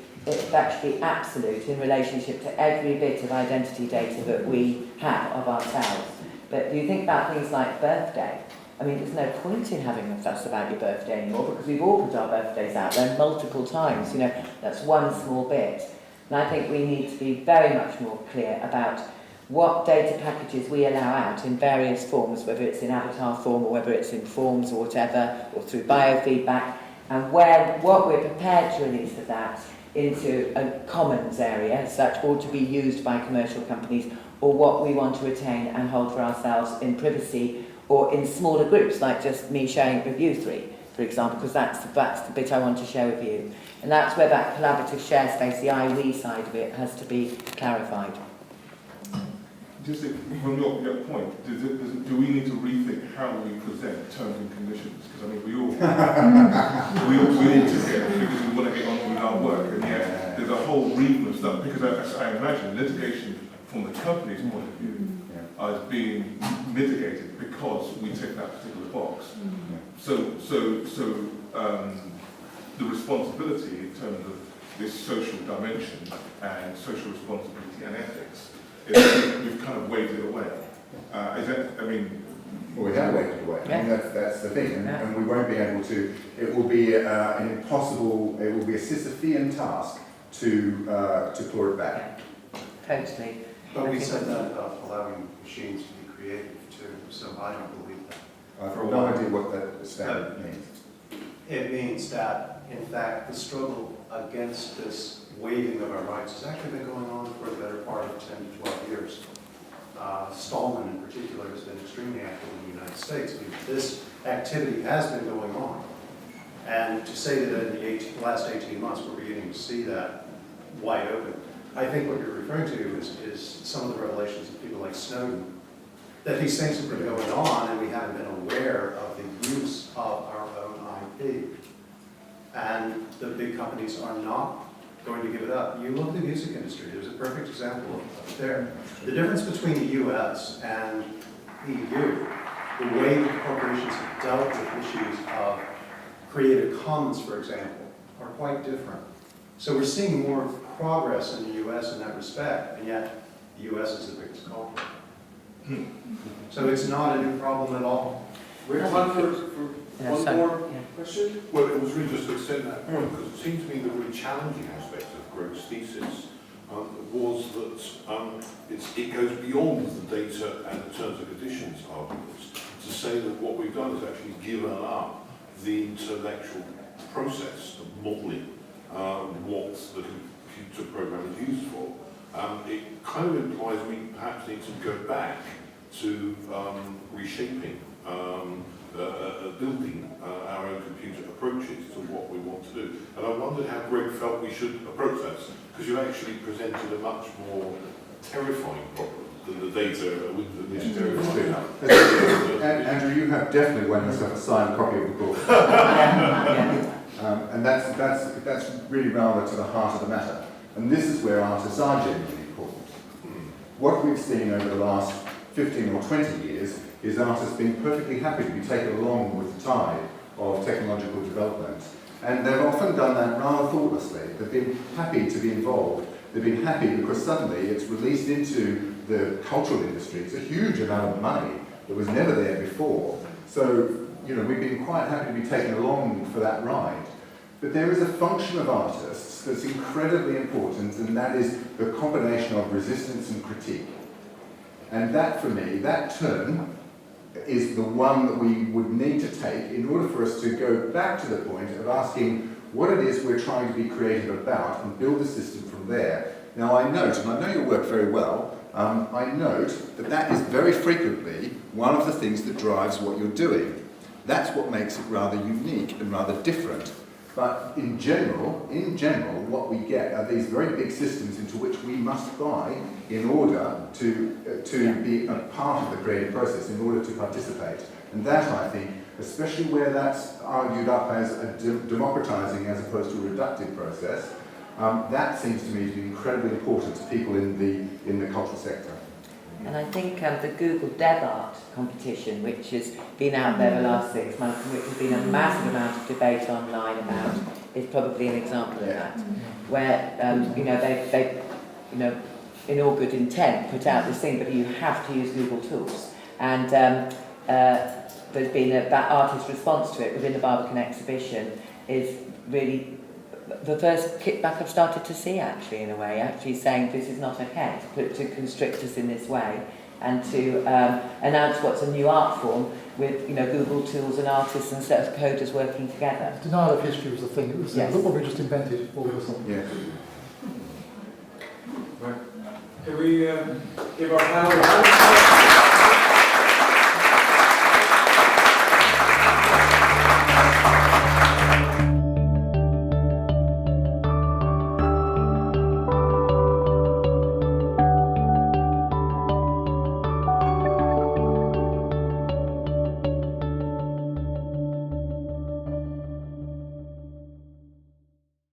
absolute in relationship to every bit of identity data that we have of ourselves. But do you think about things like birthday? I mean, there's no point in having a fuss about your birthday anymore because we've all put our birthdays out there multiple times. That's one small bit. And I think we need to be very much more clear about what data packages we allow out in various forms, whether it's in avatar form or whether it's in forms or whatever, or through biofeedback, and what we're prepared to release of that into a commons area as such, or to be used by commercial companies, or what we want to retain and hold for ourselves in privacy or in smaller groups, like just me sharing it with you three. for example, because that's the bit I want to share with you. And that's where that collaborative share space, the I-we side of it, has to be clarified. Just from your point, do we need to rethink how we present terms and conditions? Because I mean, we all together because we want to get on with our work, and yet there's a whole ream of stuff. Because I imagine litigation from the company's point of view is being mitigated because we tick that particular box. So the responsibility in terms of this social dimension and social responsibility and ethics, we've kind of waved it away. Is that, I mean... Well, we have waved it away. I mean, that's the thing, and we won't be able to... It will be an impossible... It will be a Sisyphean task to claw it back. Totally. But we said that about allowing machines to be creative too, so I don't believe that. I've no idea what that standard means. It means that, in fact, the struggle against this waiving of our rights has actually been going on for the better part of 10 to 12 years. Stallman, in particular, has been extremely active in the United States. I mean, this activity has been going on. And to say that in the last 18 months we're beginning to see that wide open, I think what you're referring to is some of the revelations of people like Snowden, that these things have been going on and we haven't been aware of the use of our own IP. And the big companies are not going to give it up. You look at the music industry, there's a perfect example of it there. The difference between the US and EU, the way that the corporations have dealt with issues of Creative Commons, for example, are quite different. So we're seeing more progress in the US in that respect, and yet the US is the biggest culprit. So it's not a new problem at all. We have time for one more question? Well, it was really just to extend that point, because it seemed to me the really challenging aspect of Greg's thesis was that it goes beyond the data and the terms and conditions arguments to say that what we've done is actually given up the intellectual process of modelling what the computer program is used for. It kind of implies we perhaps need to go back to reshaping, building our own computer approaches to what we want to do. And I wondered how Greg felt we should approach that, because you actually presented a much more terrifying problem than the data which is terrifying. Andrew, you have definitely won yourself a signed copy of the book. And that's really rather to the heart of the matter. And this is where artists are genuinely important. What we've seen over the last 15 or 20 years is artists being perfectly happy to be taken along with the tide of technological development. And they've often done that rather thoughtlessly. They've been happy to be involved. They've been happy because suddenly it's released into the cultural industry. It's a huge amount of money that was never there before. So, you know, we've been quite happy to be taken along for that ride. But there is a function of artists that's incredibly important, and that is the combination of resistance and critique. And that, for me, that turn is the one that we would need to take in order for us to go back to the point of asking what it is we're trying to be creative about and build a system from there. Now I note, and I know your work very well, I note that that is very frequently one of the things that drives what you're doing. That's what makes it rather unique and rather different. But in general, what we get are these very big systems into which we must buy in order to be a part of the creative process, in order to participate. And that, I think, especially where that's argued up as a democratizing as opposed to a reductive process, that seems to me to be incredibly important to people in the cultural sector. And I think the Google DevArt competition, which has been out there the last 6 months, and which has been a massive amount of debate online about, is probably an example of that. Where they in all good intent, put out this thing, but you have to use Google tools. And there's been that artist's response to it within the Barbican exhibition is really the first kickback I've started to see, actually, in a way, actually saying this is not okay to constrict us in this way, and to announce what's a new art form with Google tools and artists and sets of coders working together. Denial of history was the thing. It was what we just invented all of a sudden. Yeah. Right. Can we give our panel